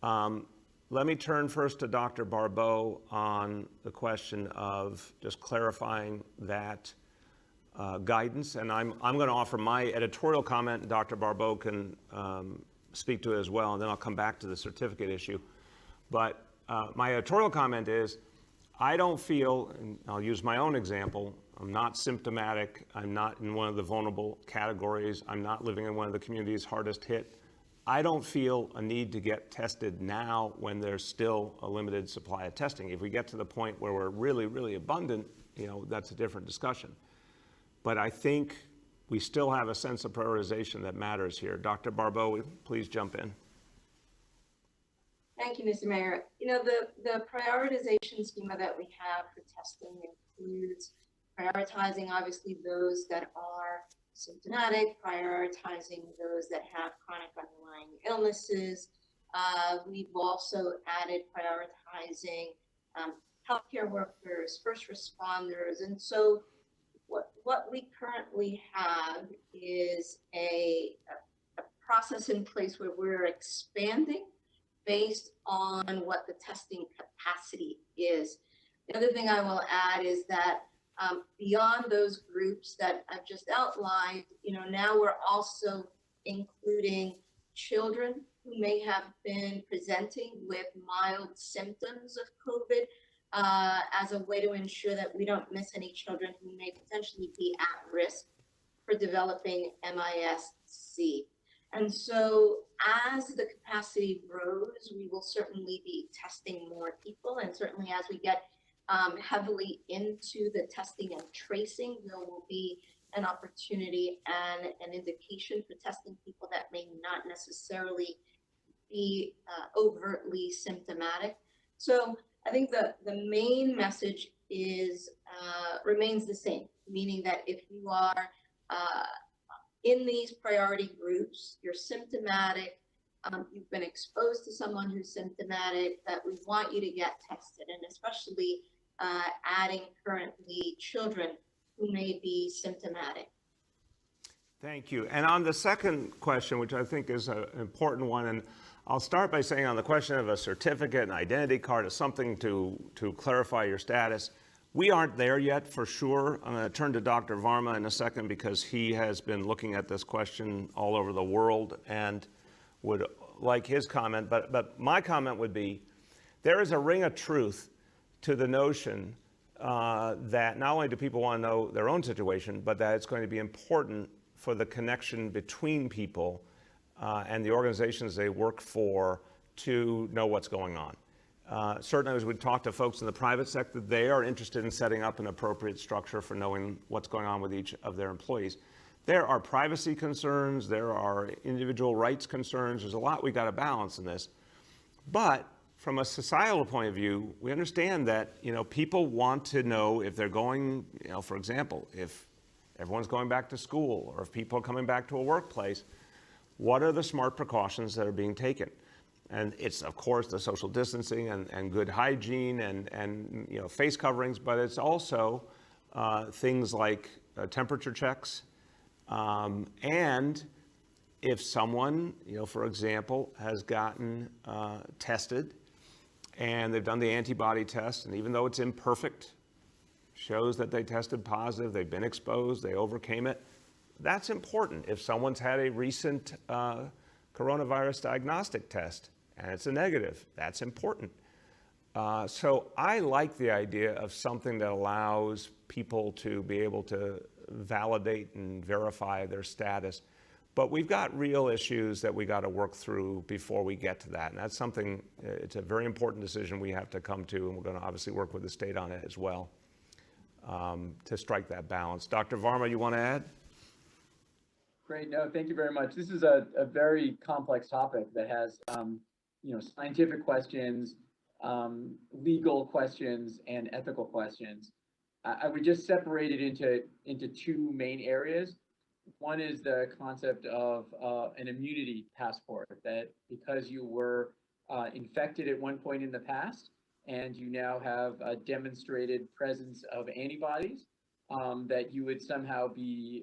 S1: Let me turn first to Dr. Barbeau on the question of just clarifying that guidance, and I'm going to offer my editorial comment, and Dr. Barbeau can speak to it as well, and then I'll come back to the certificate issue. But my editorial comment is, I don't feel, and I'll use my own example, I'm not symptomatic, I'm not in one of the vulnerable categories, I'm not living in one of the communities hardest hit. I don't feel a need to get tested now when there's still a limited supply of testing. If we get to the point where we're really, really abundant, you know, that's a different discussion. But I think we still have a sense of prioritization that matters here. Dr. Barbeau, please jump in.
S7: Thank you, Mr. Mayor. You know, the prioritization schema that we have for testing includes prioritizing, obviously, those that are symptomatic, prioritizing those that have chronic underlying illnesses. We've also added prioritizing healthcare workers, first responders. And so what we currently have is a process in place where we're expanding based on what the testing capacity is. The other thing I will add is that beyond those groups that I've just outlined, you know, now we're also including children who may have been presenting with mild symptoms of COVID as a way to ensure that we don't miss any children who may potentially be at risk for developing MIS-C. And so as the capacity grows, we will certainly be testing more people. And certainly as we get heavily into the testing and tracing, there will be an opportunity and an indication for testing people that may not necessarily be overtly symptomatic. So I think the main message is remains the same, meaning that if you are in these priority groups, you're symptomatic, you've been exposed to someone who's symptomatic, that we want you to get tested, and especially adding currently children who may be symptomatic.
S1: Thank you. And on the second question, which I think is an important one, and I'll start by saying on the question of a certificate, an identity card, or something to clarify your status, we aren't there yet for sure. I'm going to turn to Dr. Varma in a second because he has been looking at this question all over the world and would like his comment. But my comment would be, there is a ring of truth to the notion that not only do people want to know their own situation, but that it's going to be important for the connection between people and the organizations they work for to know what's going on. Certainly, as we talk to folks in the private sector, they are interested in setting up an appropriate structure for knowing what's going on with each of their employees. There are privacy concerns, there are individual rights concerns, there's a lot we got to balance in this. But from a societal point of view, we understand that, people want to know if they're going, for example, if everyone's going back to school or if people are coming back to a workplace, what are the smart precautions that are being taken? And it's, of course, the social distancing and good hygiene and face coverings, but it's also things like temperature checks. And if someone, for example, has gotten tested and they've done the antibody test, and even though it's imperfect, shows that they tested positive, they've been exposed, they overcame it, that's important. If someone's had a recent coronavirus diagnostic test and it's a negative, that's important. So I like the idea of something that allows people to be able to validate and verify their status. But we've got real issues that we got to work through before we get to that. And that's something, it's a very important decision we have to come to, and we're going to obviously work with the state on it as well to strike that balance. Dr. Varma, you want to add?
S8: Great. No, thank you very much. This is a very complex topic that has, scientific questions, legal questions, and ethical questions. I would just separate it into two main areas. One is the concept of an immunity passport, that because you were infected at one point in the past and you now have a demonstrated presence of antibodies, that you would somehow be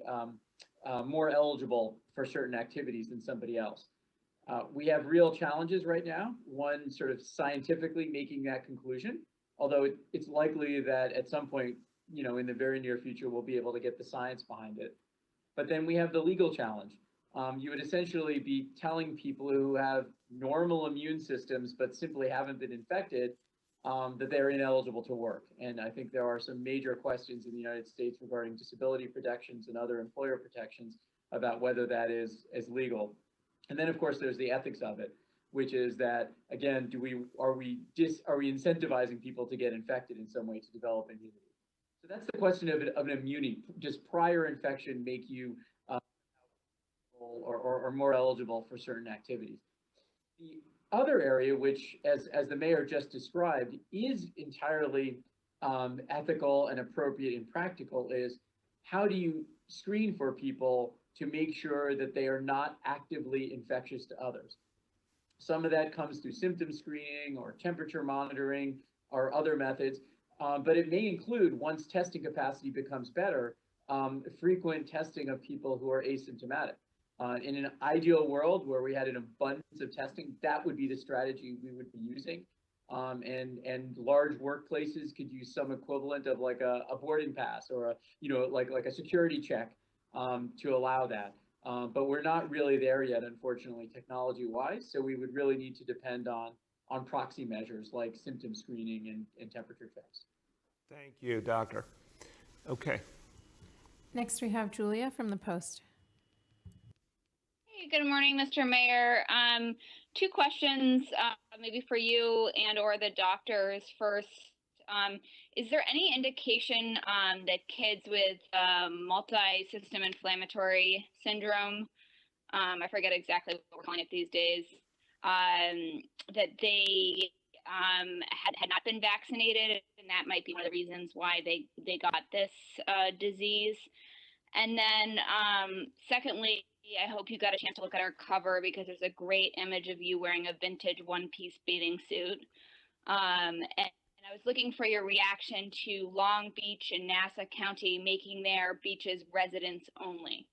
S8: more eligible for certain activities than somebody else. We have real challenges right now. One, sort of scientifically making that conclusion, although it's likely that at some point, in the very near future, we'll be able to get the science behind it. But then we have the legal challenge. You would essentially be telling people who have normal immune systems but simply haven't been infected that they're ineligible to work. And I think there are some major questions in the United States regarding disability protections and other employer protections about whether that is legal. And then, of course, there's the ethics of it, which is that, again, are we incentivizing people to get infected in some way to develop immunity? So that's the question of an immunity. Does prior infection make you or more eligible for certain activities? The other area, which, as the mayor just described, is entirely ethical and appropriate and practical, is how do you screen for people to make sure that they are not actively infectious to others? Some of that comes through symptom screening or temperature monitoring or other methods. But it may include, once testing capacity becomes better, frequent testing of people who are asymptomatic. In an ideal world where we had an abundance of testing, that would be the strategy we would be using. And large workplaces could use some equivalent of like a boarding pass or like a security check to allow that. But we're not really there yet, unfortunately, technology-wise. So we would really need to depend on proxy measures like symptom screening and temperature checks.
S1: Thank you, Doctor. Okay.
S2: Next, we have Julia from the Post.
S9: Hey, good morning, Mr. Mayor. Two questions, maybe for you and or the doctors. First, is there any indication that kids with multi-system inflammatory syndrome, I forget exactly what we're calling it these days, that they had not been vaccinated, and that might be one of the reasons why they got this disease? And then secondly, I hope you got a chance to look at our cover, because there's a great image of you wearing a vintage one-piece bathing suit. And I was looking for your reaction to Long Beach and Nassau County making their beaches residents only.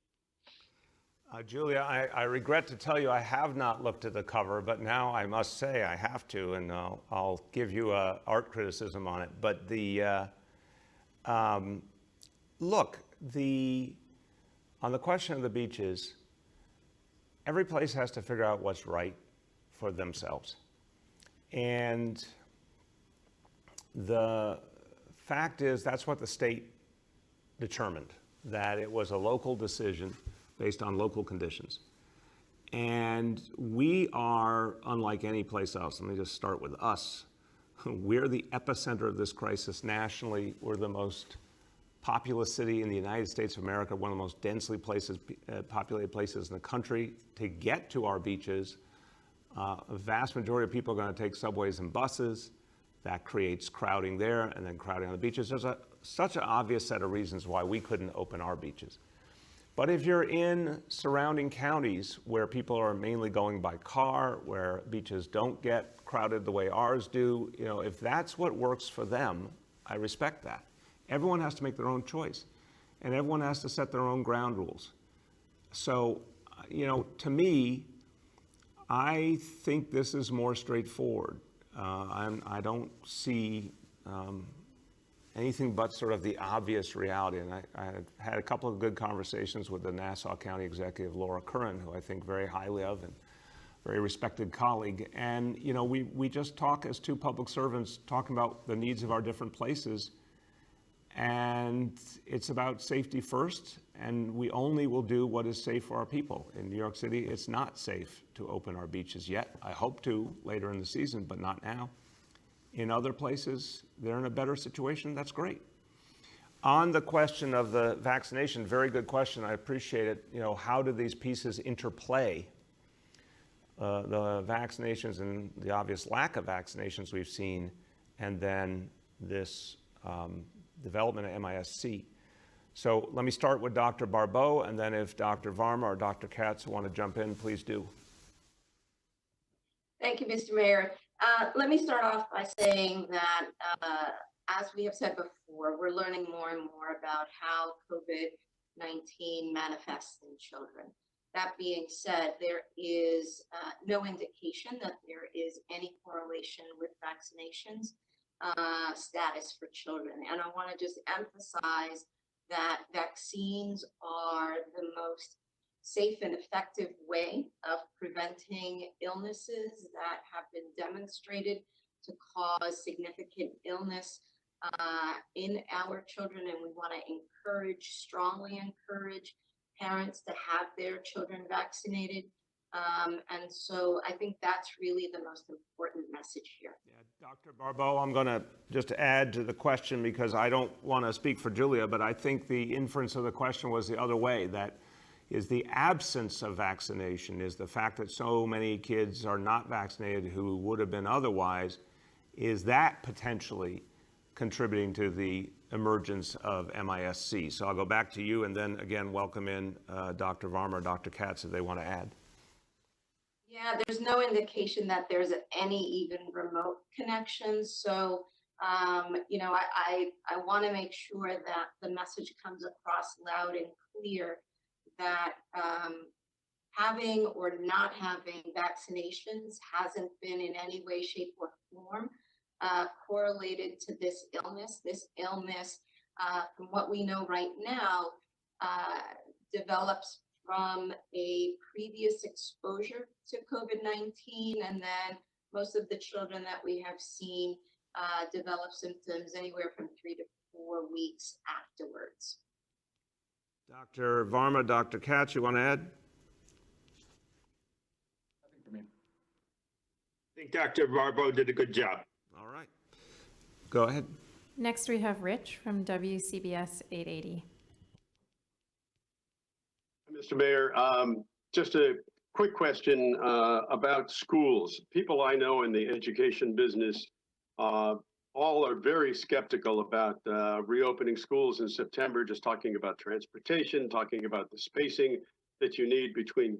S1: Julia, I regret to tell you I have not looked at the cover, but now I must say I have to, and I'll give you art criticism on it. But look, on the question of the beaches, every place has to figure out what's right for themselves. And the fact is, that's what the state determined, that it was a local decision based on local conditions. And we are unlike any place else. Let me just start with us. We're the epicenter of this crisis nationally. We're the most populous city in the United States of America, one of the most densely populated places in the country. To get to our beaches, a vast majority of people are going to take subways and buses. That creates crowding there and then crowding on the beaches. There's such an obvious set of reasons why we couldn't open our beaches. But if you're in surrounding counties where people are mainly going by car, where beaches don't get crowded the way ours do, if that's what works for them, I respect that. Everyone has to make their own choice, and everyone has to set their own ground rules. So, to me, I think this is more straightforward. I don't see anything but sort of the obvious reality. And I had a couple of good conversations with the Nassau County Executive, Laura Curran, who I think very highly of and very respected colleague. And, we just talk as two public servants talking about the needs of our different places. And it's about safety first, and we only will do what is safe for our people. In New York City, it's not safe to open our beaches yet. I hope to later in the season, but not now. In other places, they're in a better situation. That's great. On the question of the vaccination, very good question. I appreciate it. How do these pieces interplay? The vaccinations and the obvious lack of vaccinations we've seen, and then this development of MIS-C. So let me start with Dr. Barbeau, and then if Dr. Varma or Dr. Katz want to jump in, please do.
S7: Thank you, Mr. Mayor. Let me start off by saying that, as we have said before, we're learning more and more about how COVID-19 manifests in children. That being said, there is no indication that there is any correlation with vaccinations status for children. And I want to just emphasize that vaccines are the most safe and effective way of preventing illnesses that have been demonstrated to cause significant illness in our children. And we want to strongly encourage parents to have their children vaccinated. And so I think that's really the most important message here.
S1: Yeah, Dr. Barbeau, I'm going to just add to the question because I don't want to speak for Julia, but I think the inference of the question was the other way, that is the absence of vaccination, is the fact that so many kids are not vaccinated who would have been otherwise, is that potentially contributing to the emergence of MIS-C? So I'll go back to you and then again welcome in Dr. Varma or Dr. Katz if they want to add.
S7: Yeah, there's no indication that there's any even remote connection. So, I want to make sure that the message comes across loud and clear that having or not having vaccinations hasn't been in any way, shape, or form correlated to this illness. This illness, from what we know right now, develops from a previous exposure to COVID-19, and then most of the children that we have seen develop symptoms anywhere from 3 to 4 weeks afterwards.
S1: Dr. Varma, Dr. Katz, you want to add?
S8: Nothing for me.
S5: I think Dr. Barbeau did a good job.
S1: All right. Go ahead.
S2: Next, we have Rich from WCBS 880.
S10: Mr. Mayor, just a quick question about schools. People I know in the education business all are very skeptical about reopening schools in September, just talking about transportation, talking about the spacing that you need between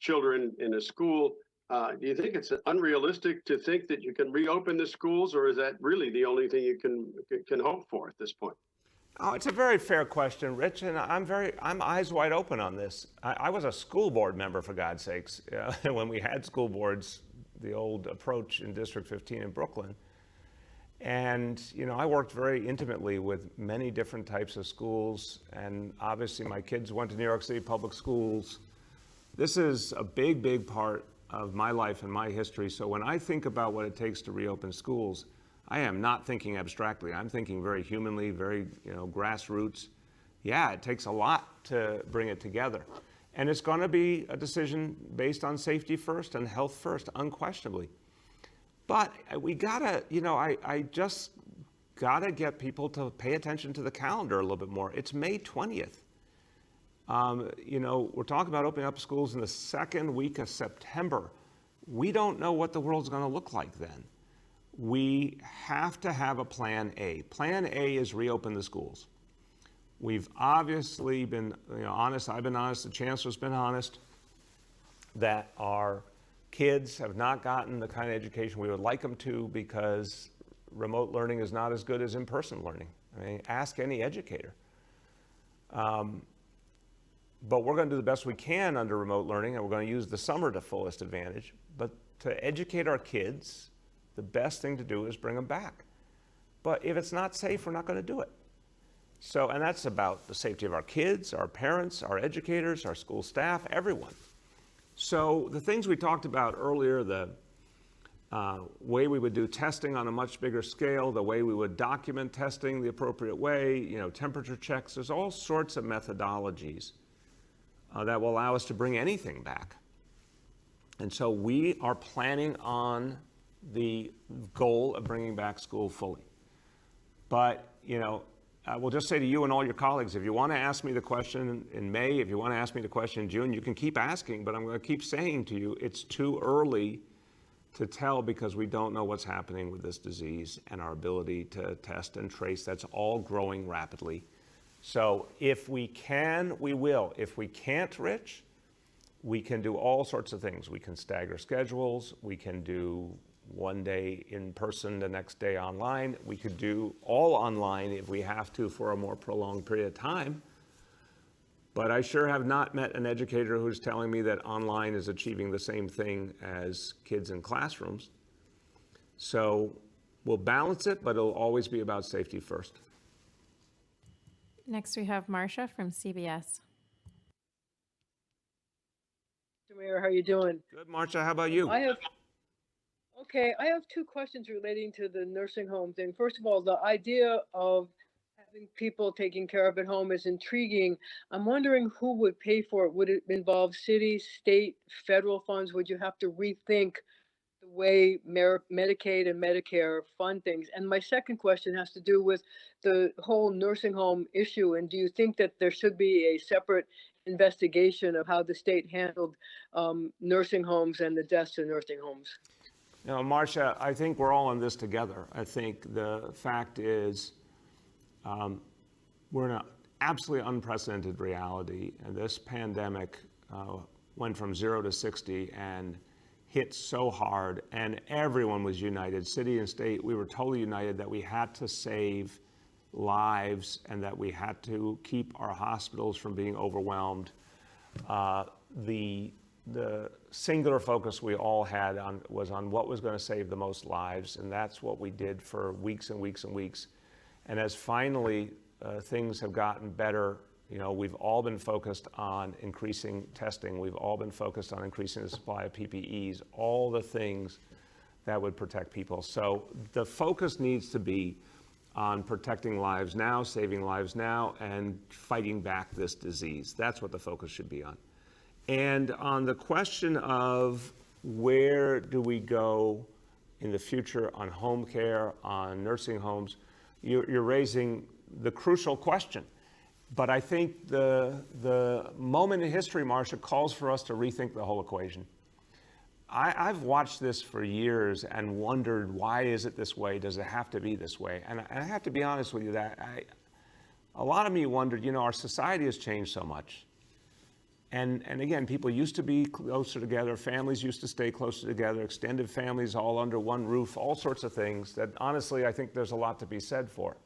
S10: children in a school. Do you think it's unrealistic to think that you can reopen the schools, or is that really the only thing you can hope for at this point?
S1: Oh, it's a very fair question, Rich, and I'm eyes wide open on this. I was a school board member, for God's sakes, when we had school boards, the old approach in District 15 in Brooklyn. And, I worked very intimately with many different types of schools, and obviously my kids went to New York City public schools. This is a big, big part of my life and my history. So when I think about what it takes to reopen schools, I am not thinking abstractly. I'm thinking very humanly, very, grassroots. Yeah, it takes a lot to bring it together. And it's going to be a decision based on safety first and health first, unquestionably. But we gotta, I just gotta get people to pay attention to the calendar a little bit more. It's May 20th. We're talking about opening up schools in the second week of September. We don't know what the world's going to look like then. We have to have a plan A. Plan A is reopen the schools. We've obviously been honest. I've been honest. The chancellor's been honest that our kids have not gotten the kind of education we would like them to because remote learning is not as good as in-person learning. I mean, ask any educator. But we're going to do the best we can under remote learning, and we're going to use the summer to fullest advantage. But to educate our kids, the best thing to do is bring them back. But if it's not safe, we're not going to do it. So, and that's about the safety of our kids, our parents, our educators, our school staff, everyone. So the things we talked about earlier, the way we would do testing on a much bigger scale, the way we would document testing the appropriate way, temperature checks, there's all sorts of methodologies that will allow us to bring anything back. And so we are planning on the goal of bringing back school fully. But, I will just say to you and all your colleagues, if you want to ask me the question in May, if you want to ask me the question in June, you can keep asking, but I'm going to keep saying to you, it's too early to tell because we don't know what's happening with this disease and our ability to test and trace. That's all growing rapidly. So if we can, we will. If we can't, Rich, we can do all sorts of things. We can stagger schedules. We can do one day in person, the next day online. We could do all online if we have to for a more prolonged period of time. But I sure have not met an educator who's telling me that online is achieving the same thing as kids in classrooms. So we'll balance it, but it'll always be about safety first.
S2: Next, we have Marcia from CBS.
S11: Mr. Mayor, how you doing?
S1: Good, Marcia. How about you?
S11: I have two questions relating to the nursing home thing. First of all, the idea of having people taking care of at home is intriguing. I'm wondering who would pay for it. Would it involve city, state, federal funds? Would you have to rethink the way Medicaid and Medicare fund things? And my second question has to do with the whole nursing home issue. And do you think that there should be a separate investigation of how the state handled nursing homes and the deaths in nursing homes?
S1: Marcia, I think we're all in this together. I think the fact is we're in an absolutely unprecedented reality, and this pandemic went from 0 to 60 and hit so hard, and everyone was united, city and state. We were totally united that we had to save lives and that we had to keep our hospitals from being overwhelmed. The singular focus we all had was on what was going to save the most lives, and that's what we did for weeks and weeks and weeks. And as finally things have gotten better, we've all been focused on increasing testing. We've all been focused on increasing the supply of PPEs, all the things that would protect people. So the focus needs to be on protecting lives now, saving lives now, and fighting back this disease. That's what the focus should be on. And on the question of where do we go in the future on home care, on nursing homes, you're raising the crucial question. But I think the moment in history, Marcia, calls for us to rethink the whole equation. I've watched this for years and wondered, why is it this way? Does it have to be this way? And I have to be honest with you that a lot of me wondered, our society has changed so much. And again, people used to be closer together, families used to stay closer together, extended families all under one roof, all sorts of things that honestly I think there's a lot to be said for.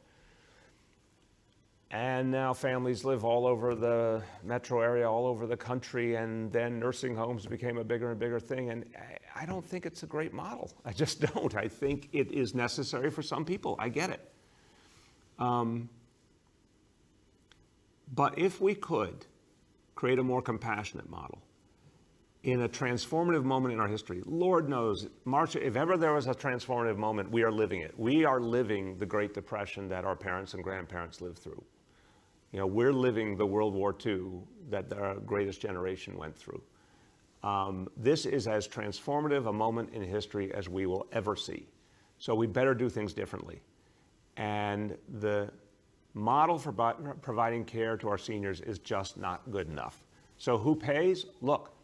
S1: And now families live all over the metro area, all over the country, and then nursing homes became a bigger and bigger thing. And I don't think it's a great model. I just don't. I think it is necessary for some people. I get it. But if we could create a more compassionate model in a transformative moment in our history, Lord knows, Marcia, if ever there was a transformative moment, we are living it. We are living the Great Depression that our parents and grandparents lived through. You know, we're living the World War II that the greatest generation went through. This is as transformative a moment in history as we will ever see. So we better do things differently. And the model for providing care to our seniors is just not good enough. So who pays? Look,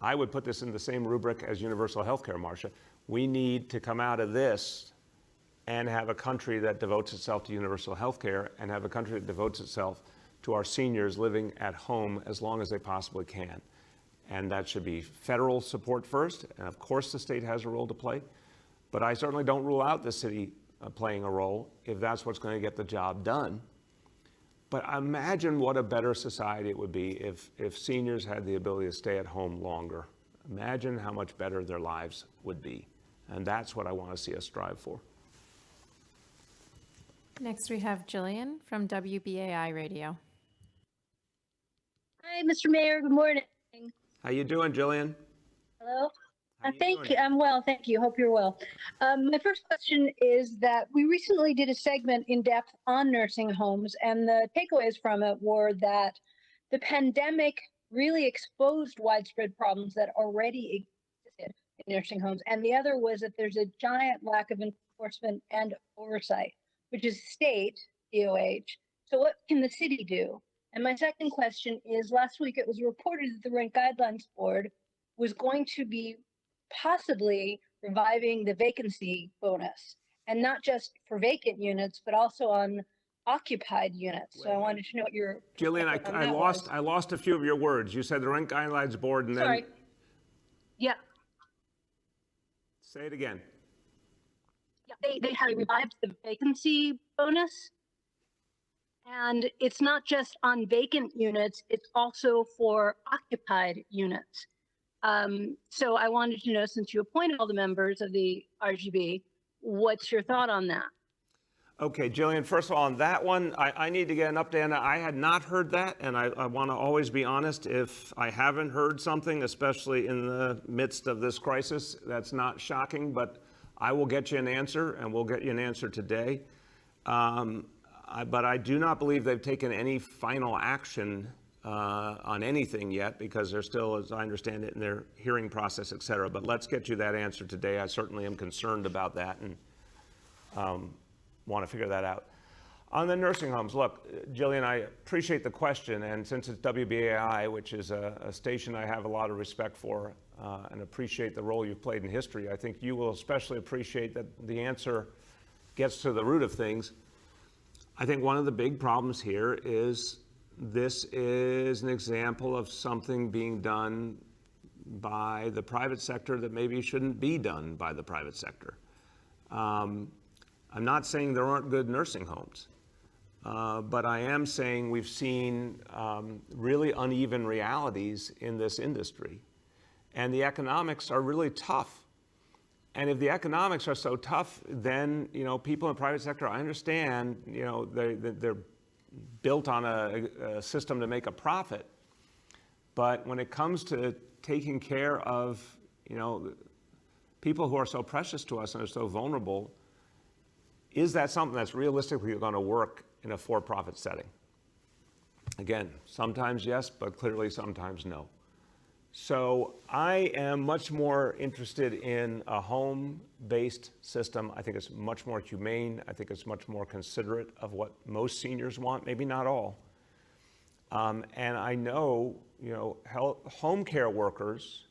S1: I would put this in the same rubric as universal health care, Marcia. We need to come out of this and have a country that devotes itself to universal health care and have a country that devotes itself to our seniors living at home as long as they possibly can. And that should be federal support first, and of course the state has a role to play, but I certainly don't rule out the city playing a role if that's what's going to get the job done. But imagine what a better society it would be if seniors had the ability to stay at home longer. Imagine how much better their lives would be. And that's what I want to see us strive for.
S2: Next, we have Jillian from WBAI Radio.
S12: Hi, Mr. Mayor. Good morning.
S1: How you doing, Jillian?
S12: Hello.
S1: How you
S12: Thank
S1: doing?
S12: you. I'm well. Thank you. Hope you're well. My first question is that we recently did a segment in depth on nursing homes, and the takeaways from it were that the pandemic really exposed widespread problems that already existed in nursing homes. And the other was that there's a giant lack of enforcement and oversight, which is state, DOH. So what can the city do? And my second question is, last week it was reported that the Rent Guidelines Board was going to be possibly reviving the vacancy bonus, and not just for vacant units, but also on occupied units. So I wanted to know what your
S1: Jillian, I lost a few of your words. You said the Rent Guidelines Board and
S12: Sorry.
S1: then
S12: Yeah,
S1: say it again.
S12: they had revived the vacancy bonus. And it's not just on vacant units, it's also for occupied units. So I wanted to know, since you appointed all the members of the RGB, what's your thought on that?
S1: Okay, Jillian, first of all, on that one, I need to get an update on that. I had not heard that, and I want to always be honest. If I haven't heard something, especially in the midst of this crisis, that's not shocking, but I will get you an answer, and we'll get you an answer today. But I do not believe they've taken any final action on anything yet, because they're still, as I understand it, in their hearing process, et cetera. But let's get you that answer today. I certainly am concerned about that and want to figure that out. On the nursing homes, look, Jillian, I appreciate the question. And since it's WBAI, which is a station I have a lot of respect for and appreciate the role you've played in history, I think you will especially appreciate that the answer gets to the root of things. I think one of the big problems here is this is an example of something being done by the private sector that maybe shouldn't be done by the private sector. I'm not saying there aren't good nursing homes, but I am saying we've seen really uneven realities in this industry, and the economics are really tough. And if the economics are so tough, then, you know, people in the private sector, I understand, you know, they're built on a system to make a profit. But when it comes to taking care of, you know, people who are so precious to us and are so vulnerable, is that something that's realistically going to work in a for-profit setting? Again, sometimes yes, but clearly sometimes no. So I am much more interested in a home-based system. I think it's much more humane. I think it's much more considerate of what most seniors want, maybe not all. And I know, you know, home care workers,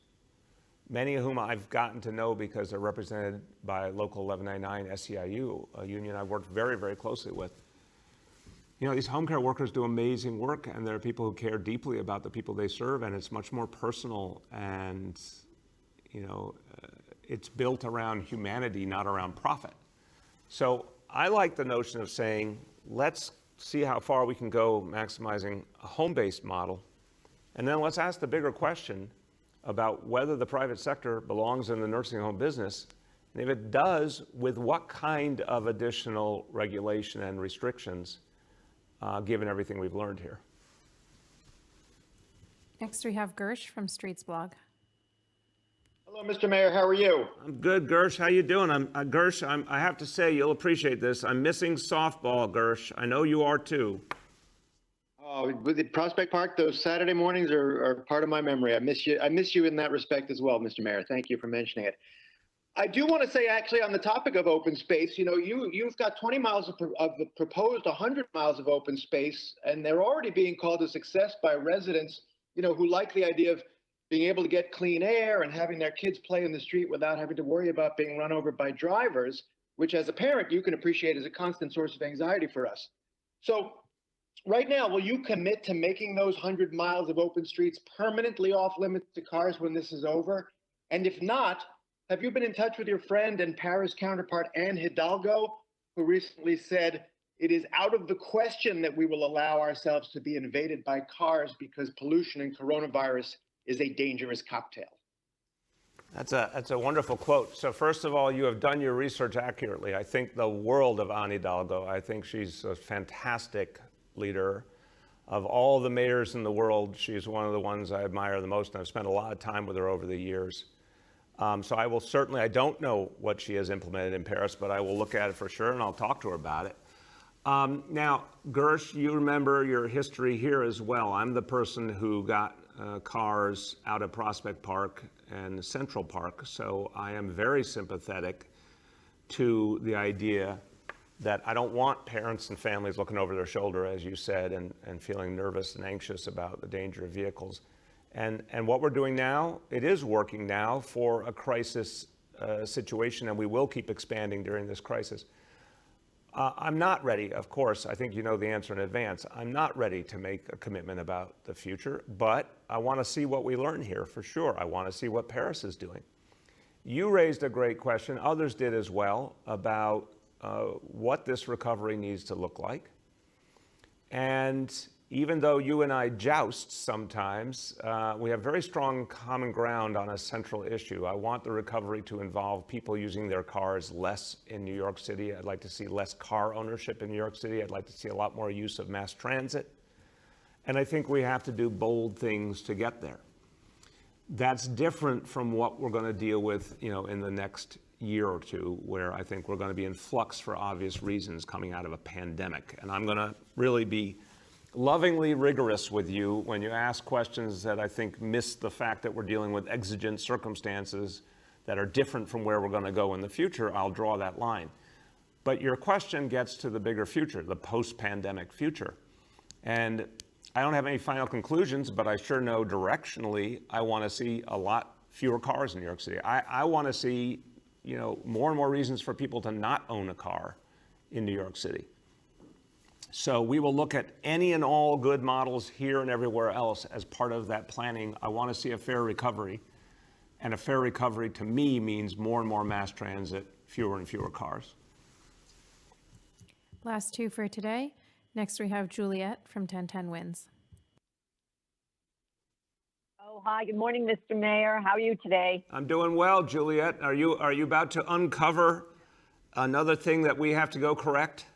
S1: many of whom I've gotten to know because they're represented by local 1199 SEIU, a union I've worked very, very closely with. You know, these home care workers do amazing work, and there are people who care deeply about the people they serve, and it's much more personal, and, you know, it's built around humanity, not around profit. So I like the notion of saying, let's see how far we can go maximizing a home-based model. And then let's ask the bigger question about whether the private sector belongs in the nursing home business. And if it does, with what kind of additional regulation and restrictions, given everything we've learned here.
S2: Next, we have Gersh from Streets Blog.
S13: Hello, Mr. Mayor. How are you?
S1: I'm good, Gersh. How you doing? Gersh, I have to say, you'll appreciate this. I'm missing softball, Gersh. I know you are too.
S13: Oh, with the Prospect Park, those Saturday mornings are part of my memory. I miss you. I miss you in that respect as well, Mr. Mayor. Thank you for mentioning it. I do want to say, actually, on the topic of open space, you know, you've got 20 miles of the proposed 100 miles of open space, and they're already being called a success by residents, you know, who like the idea of being able to get clean air and having their kids play in the street without having to worry about being run over by drivers, which as a parent, you can appreciate as a constant source of anxiety for us. So right now, will you commit to making those 100 miles of open streets permanently off limits to cars when this is over? And if not, have you been in touch with your friend and Paris counterpart, Anne Hidalgo, who recently said, it is out of the question that we will allow ourselves to be invaded by cars because pollution and coronavirus is a dangerous cocktail?
S1: That's a wonderful quote. So first of all, you have done your research accurately. I think the world of Anne Hidalgo. I think she's a fantastic leader. Of all the mayors in the world, she's one of the ones I admire the most, and I've spent a lot of time with her over the years. So I will certainly, I don't know what she has implemented in Paris, but I will look at it for sure, and I'll talk to her about it. Now, Gersh, you remember your history here as well. I'm the person who got cars out of Prospect Park and Central Park, so I am very sympathetic to the idea that I don't want parents and families looking over their shoulder, as you said, and feeling nervous and anxious about the danger of vehicles. And what we're doing now, it is working now for a crisis situation, and we will keep expanding during this crisis. I'm not ready, of course, I think you know the answer in advance. I'm not ready to make a commitment about the future, but I want to see what we learn here for sure. I want to see what Paris is doing. You raised a great question, others did as well, about what this recovery needs to look like. And even though you and I joust sometimes, we have very strong common ground on a central issue. I want the recovery to involve people using their cars less in New York City. I'd like to see less car ownership in New York City. I'd like to see a lot more use of mass transit. And I think we have to do bold things to get there. That's different from what we're going to deal with, you know, in the next year or two, where I think we're going to be in flux for obvious reasons coming out of a pandemic. And I'm going to really be lovingly rigorous with you when you ask questions that I think miss the fact that we're dealing with exigent circumstances that are different from where we're going to go in the future. I'll draw that line. But your question gets to the bigger future, the post-pandemic future. And I don't have any final conclusions, but I sure know directionally I want to see a lot fewer cars in New York City. I want to see, you know, more and more reasons for people to not own a car in New York City. So we will look at any and all good models here and everywhere else as part of that planning. I want to see a fair recovery. And a fair recovery to me means more and more mass transit, fewer and fewer cars.
S2: Last two for today. Next, we have Juliet from 1010 Wins.
S14: Oh, hi. Good morning, Mr. Mayor. How are you today?
S1: I'm doing well, Juliet. Are you about to uncover another thing that we have to go correct?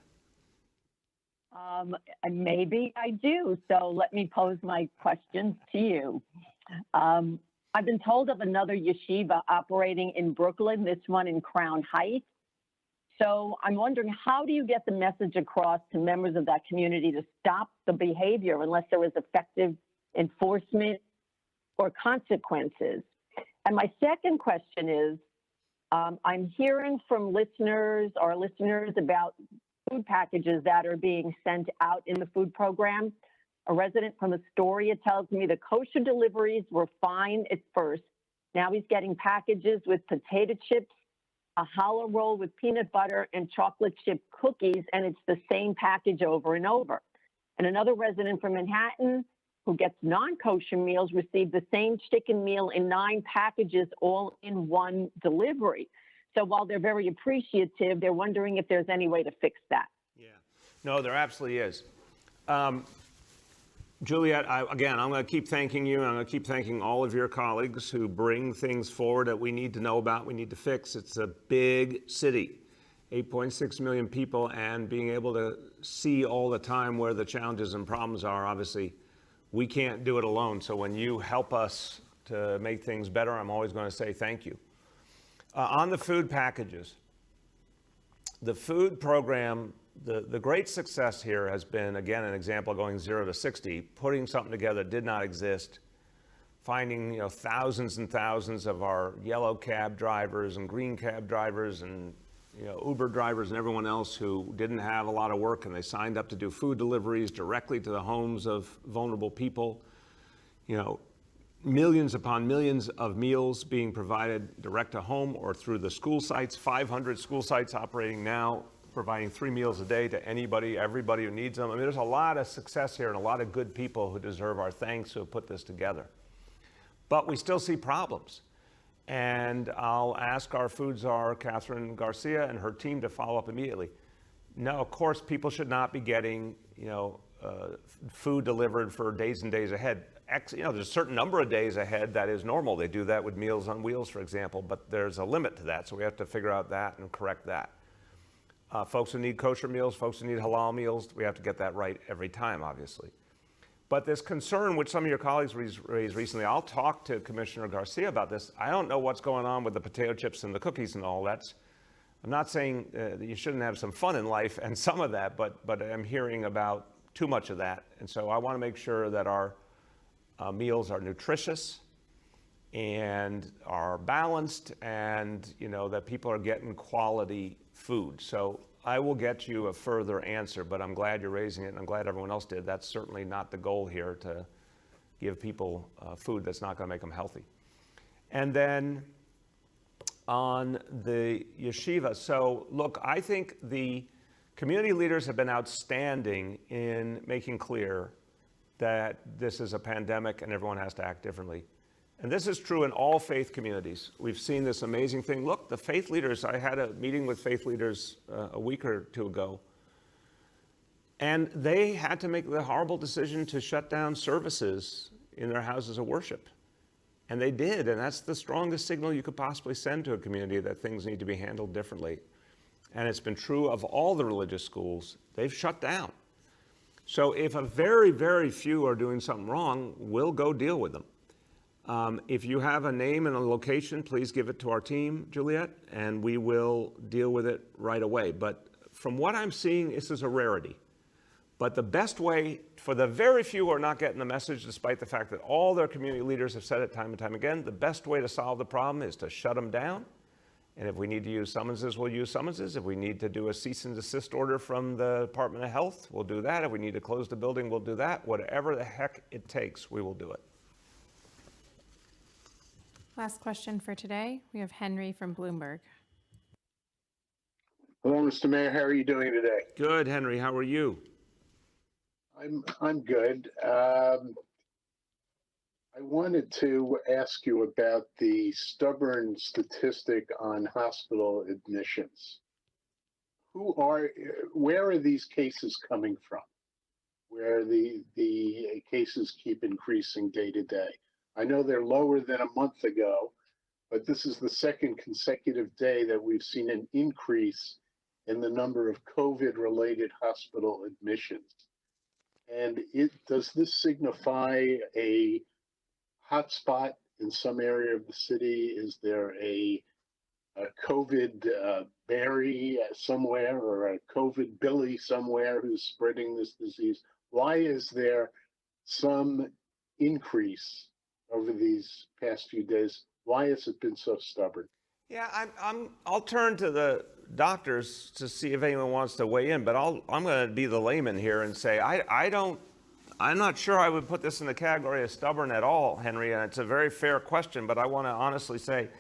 S14: Maybe I do. So let me pose my questions to you. I've been told of another yeshiva operating in Brooklyn, this one in Crown Heights. So I'm wondering, how do you get the message across to members of that community to stop the behavior unless there is effective enforcement or consequences? And my second question is, I'm hearing from our listeners about food packages that are being sent out in the food program. A resident from Astoria tells me the kosher deliveries were fine at first. Now he's getting packages with potato chips, a hollow roll with peanut butter and chocolate chip cookies, and it's the same package over and over. And another resident from Manhattan who gets non-kosher meals received the same chicken meal in 9 packages all in one delivery. So while they're very appreciative, they're wondering if there's any way to fix that.
S1: Yeah, no, there absolutely is. Juliet, again, I'm going to keep thanking you, and I'm going to keep thanking all of your colleagues who bring things forward that we need to know about, we need to fix. It's a big city, 8.6 million people, and being able to see all the time where the challenges and problems are, obviously, we can't do it alone. So when you help us to make things better, I'm always going to say thank you. On the food packages, the food program, the great success here has been, again, an example of going 0 to 60, putting something together that did not exist, finding thousands and thousands of our yellow cab drivers and green cab drivers and Uber drivers and everyone else who didn't have a lot of work, and they signed up to do food deliveries directly to the homes of vulnerable people. Millions upon millions of meals being provided direct to home or through the school sites, 500 school sites operating now, providing 3 meals a day to anybody, everybody who needs them. I mean, there's a lot of success here and a lot of good people who deserve our thanks who have put this together. But we still see problems. And I'll ask our food czar, Catherine Garcia, and her team to follow up immediately. No, of course, people should not be getting, food delivered for days and days ahead. There's a certain number of days ahead that is normal. They do that with Meals on Wheels, for example, but there's a limit to that. So we have to figure out that and correct that. Folks who need kosher meals, folks who need halal meals, we have to get that right every time, obviously. But this concern, which some of your colleagues raised recently, I'll talk to Commissioner Garcia about this. I don't know what's going on with the potato chips and the cookies and all that. I'm not saying that you shouldn't have some fun in life and some of that, but I'm hearing about too much of that. And so I want to make sure that our meals are nutritious and are balanced, and that people are getting quality food. So I will get you a further answer, but I'm glad you're raising it, and I'm glad everyone else did. That's certainly not the goal here, to give people food that's not going to make them healthy. And then on the yeshiva, so look, I think the community leaders have been outstanding in making clear that this is a pandemic and everyone has to act differently. And this is true in all faith communities. We've seen this amazing thing. Look, the faith leaders, I had a meeting with faith leaders a week or two ago, and they had to make the horrible decision to shut down services in their houses of worship. And they did, and that's the strongest signal you could possibly send to a community that things need to be handled differently. And it's been true of all the religious schools. They've shut down. So if a very, very few are doing something wrong, we'll go deal with them. If you have a name and a location, please give it to our team, Juliet, and we will deal with it right away. But from what I'm seeing, this is a rarity. But the best way for the very few who are not getting the message, despite the fact that all their community leaders have said it time and time again, the best way to solve the problem is to shut them down. And if we need to use summonses, we'll use summonses. If we need to do a cease and desist order from the Department of Health, we'll do that. If we need to close the building, we'll do that. Whatever the heck it takes, we will do it.
S2: Last question for today. We have Henry from Bloomberg.
S15: Hello, Mr. Mayor. How are you doing today?
S1: Good, Henry. How are you?
S15: I'm good. I wanted to ask you about the stubborn statistic on hospital admissions. Where are these cases coming from? Where the cases keep increasing day to day? I know they're lower than a month ago, but this is the second consecutive day that we've seen an increase in the number of COVID-related hospital admissions. And does this signify a hotspot in some area of the city? Is there a COVID Barry somewhere, or a COVID Billy somewhere who's spreading this disease? Why is there some increase over these past few days? Why has it been so stubborn?
S1: Yeah, I'll turn to the doctors to see if anyone wants to weigh in, but I'm going to be the layman here and say I'm not sure I would put this in the category of stubborn at all, Henry, and it's a very fair question, but I want to honestly say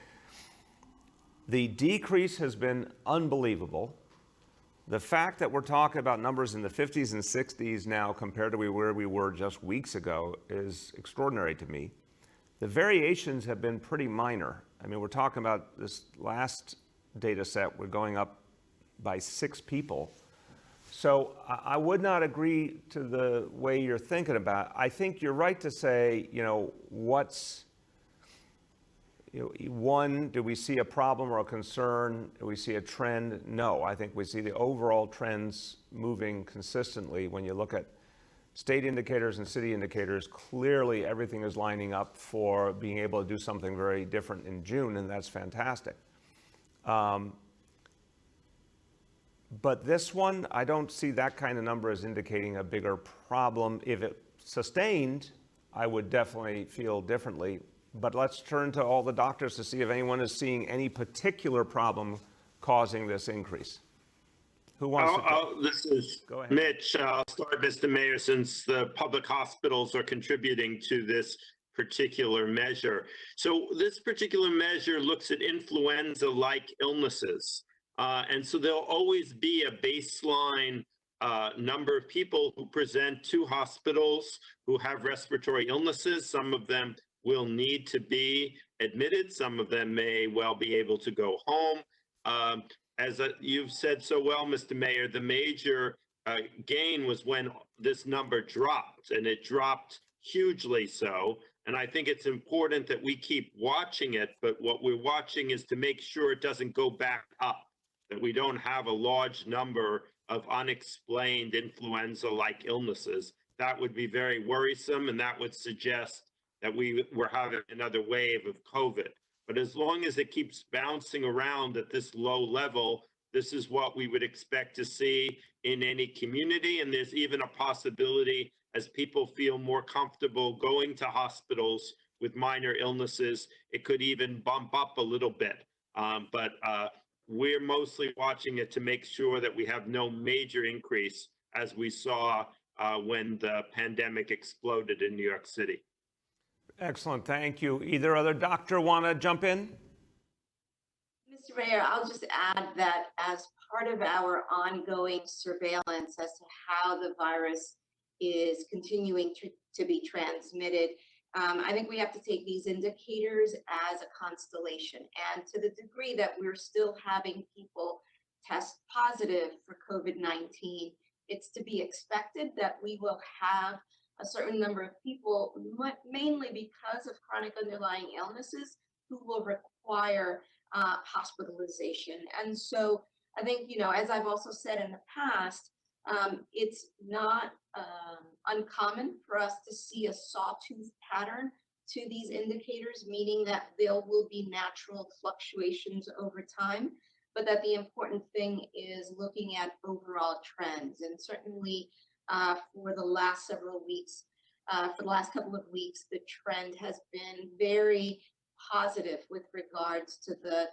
S1: the decrease has been unbelievable. The fact that we're talking about numbers in the 50s and 60s now compared to where we were just weeks ago is extraordinary to me. The variations have been pretty minor. I mean, we're talking about this last data set, we're going up by 6 people. So I would not agree to the way you're thinking about it. I think you're right to say, one, do we see a problem or a concern? Do we see a trend? No, I think we see the overall trends moving consistently. When you look at state indicators and city indicators, clearly everything is lining up for being able to do something very different in June, and that's fantastic. But this one, I don't see that kind of number as indicating a bigger problem. If it sustained, I would definitely feel differently. But let's turn to all the doctors to see if anyone is seeing any particular problem causing this increase. Who wants to?
S5: This is
S1: Go ahead.
S5: Mitch. I'll start, Mr. Mayor, since the public hospitals are contributing to this particular measure. So this particular measure looks at influenza-like illnesses. And so there'll always be a baseline number of people who present to hospitals who have respiratory illnesses. Some of them will need to be admitted. Some of them may well be able to go home. As you've said so well, Mr. Mayor, the major gain was when this number dropped, and it dropped hugely so. And I think it's important that we keep watching it, but what we're watching is to make sure it doesn't go back up, that we don't have a large number of unexplained influenza-like illnesses. That would be very worrisome, and that would suggest that we were having another wave of COVID. But as long as it keeps bouncing around at this low level, this is what we would expect to see in any community. And there's even a possibility, as people feel more comfortable going to hospitals with minor illnesses, it could even bump up a little bit. But we're mostly watching it to make sure that we have no major increase as we saw when the pandemic exploded in New York City.
S1: Excellent, thank you. Either other doctor want to jump in?
S7: Mr. Mayor, I'll just add that as part of our ongoing surveillance as to how the virus is continuing to be transmitted, I think we have to take these indicators as a constellation. And to the degree that we're still having people test positive for COVID-19, it's to be expected that we will have a certain number of people, mainly because of chronic underlying illnesses, who will require hospitalization. And so I think, as I've also said in the past, it's not uncommon for us to see a sawtooth pattern to these indicators, meaning that there will be natural fluctuations over time, but that the important thing is looking at overall trends. And certainly for the last several weeks, for the last couple of weeks, the trend has been very positive with regards to the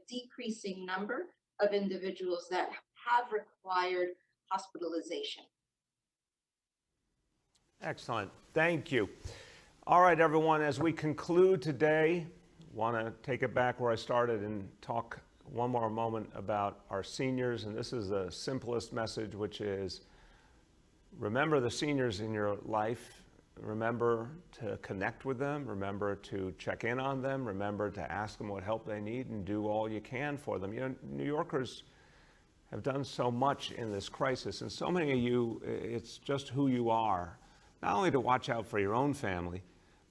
S7: decreasing number of individuals that have required hospitalization.
S1: Excellent, thank you. All right, everyone, as we conclude today, want to take it back where I started and talk one more moment about our seniors. And this is the simplest message, which is remember the seniors in your life. Remember to connect with them. Remember to check in on them. Remember to ask them what help they need and do all you can for them. New Yorkers have done so much in this crisis, and so many of you, it's just who you are. Not only to watch out for your own family,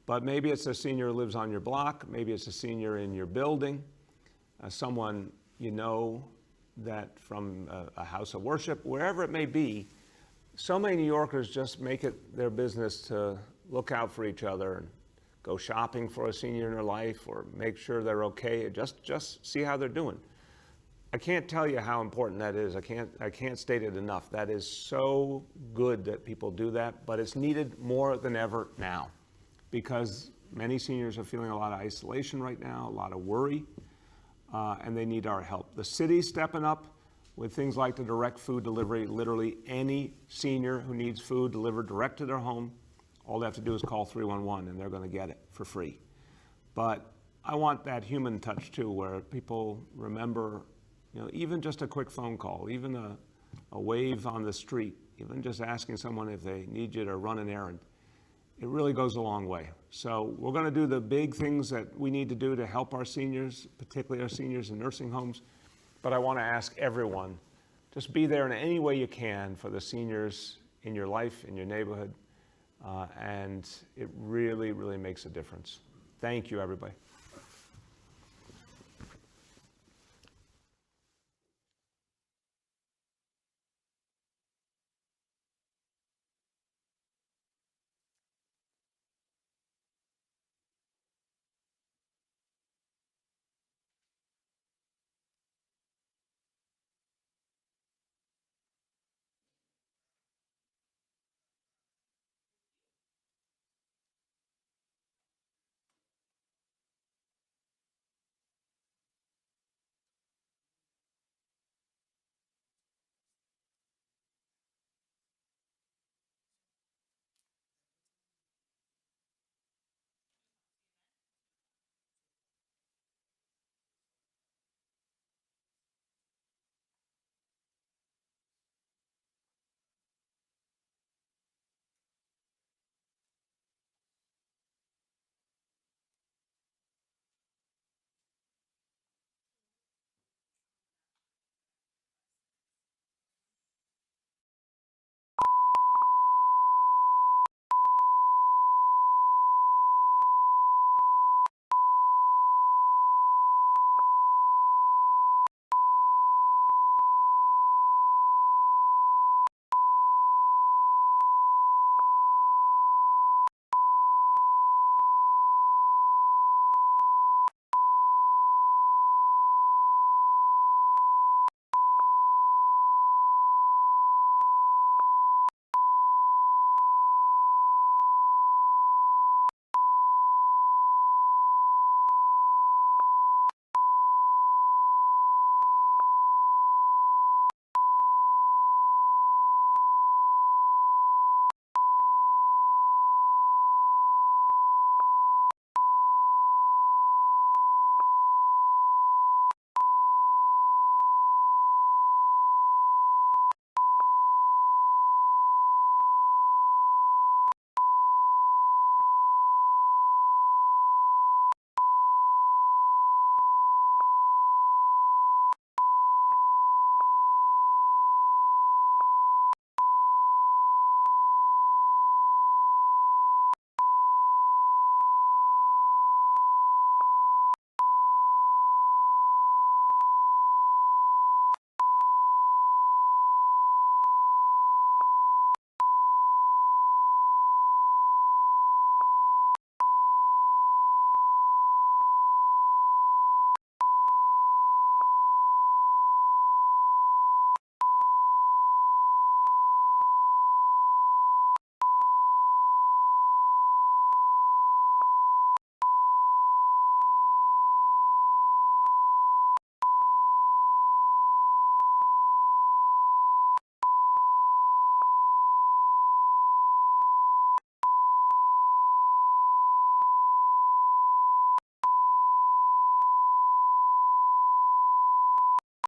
S1: but maybe it's a senior who lives on your block, maybe it's a senior in your building, someone you know that from a house of worship, wherever it may be. So many New Yorkers just make it their business to look out for each other and go shopping for a senior in their life or make sure they're okay, just see how they're doing. I can't tell you how important that is. I can't state it enough. That is so good that people do that, but it's needed more than ever now because many seniors are feeling a lot of isolation right now, a lot of worry, and they need our help. The city's stepping up with things like the direct food delivery. Literally any senior who needs food delivered direct to their home, all they have to do is call 311 and they're going to get it for free. But I want that human touch too, where people remember, even just a quick phone call, even a wave on the street, even just asking someone if they need you to run an errand. It really goes a long way. So we're going to do the big things that we need to do to help our seniors, particularly our seniors in nursing homes. But I want to ask everyone Just be there in any way you can for the seniors in your life, in your neighborhood, and it really, really makes a difference. Thank you, everybody.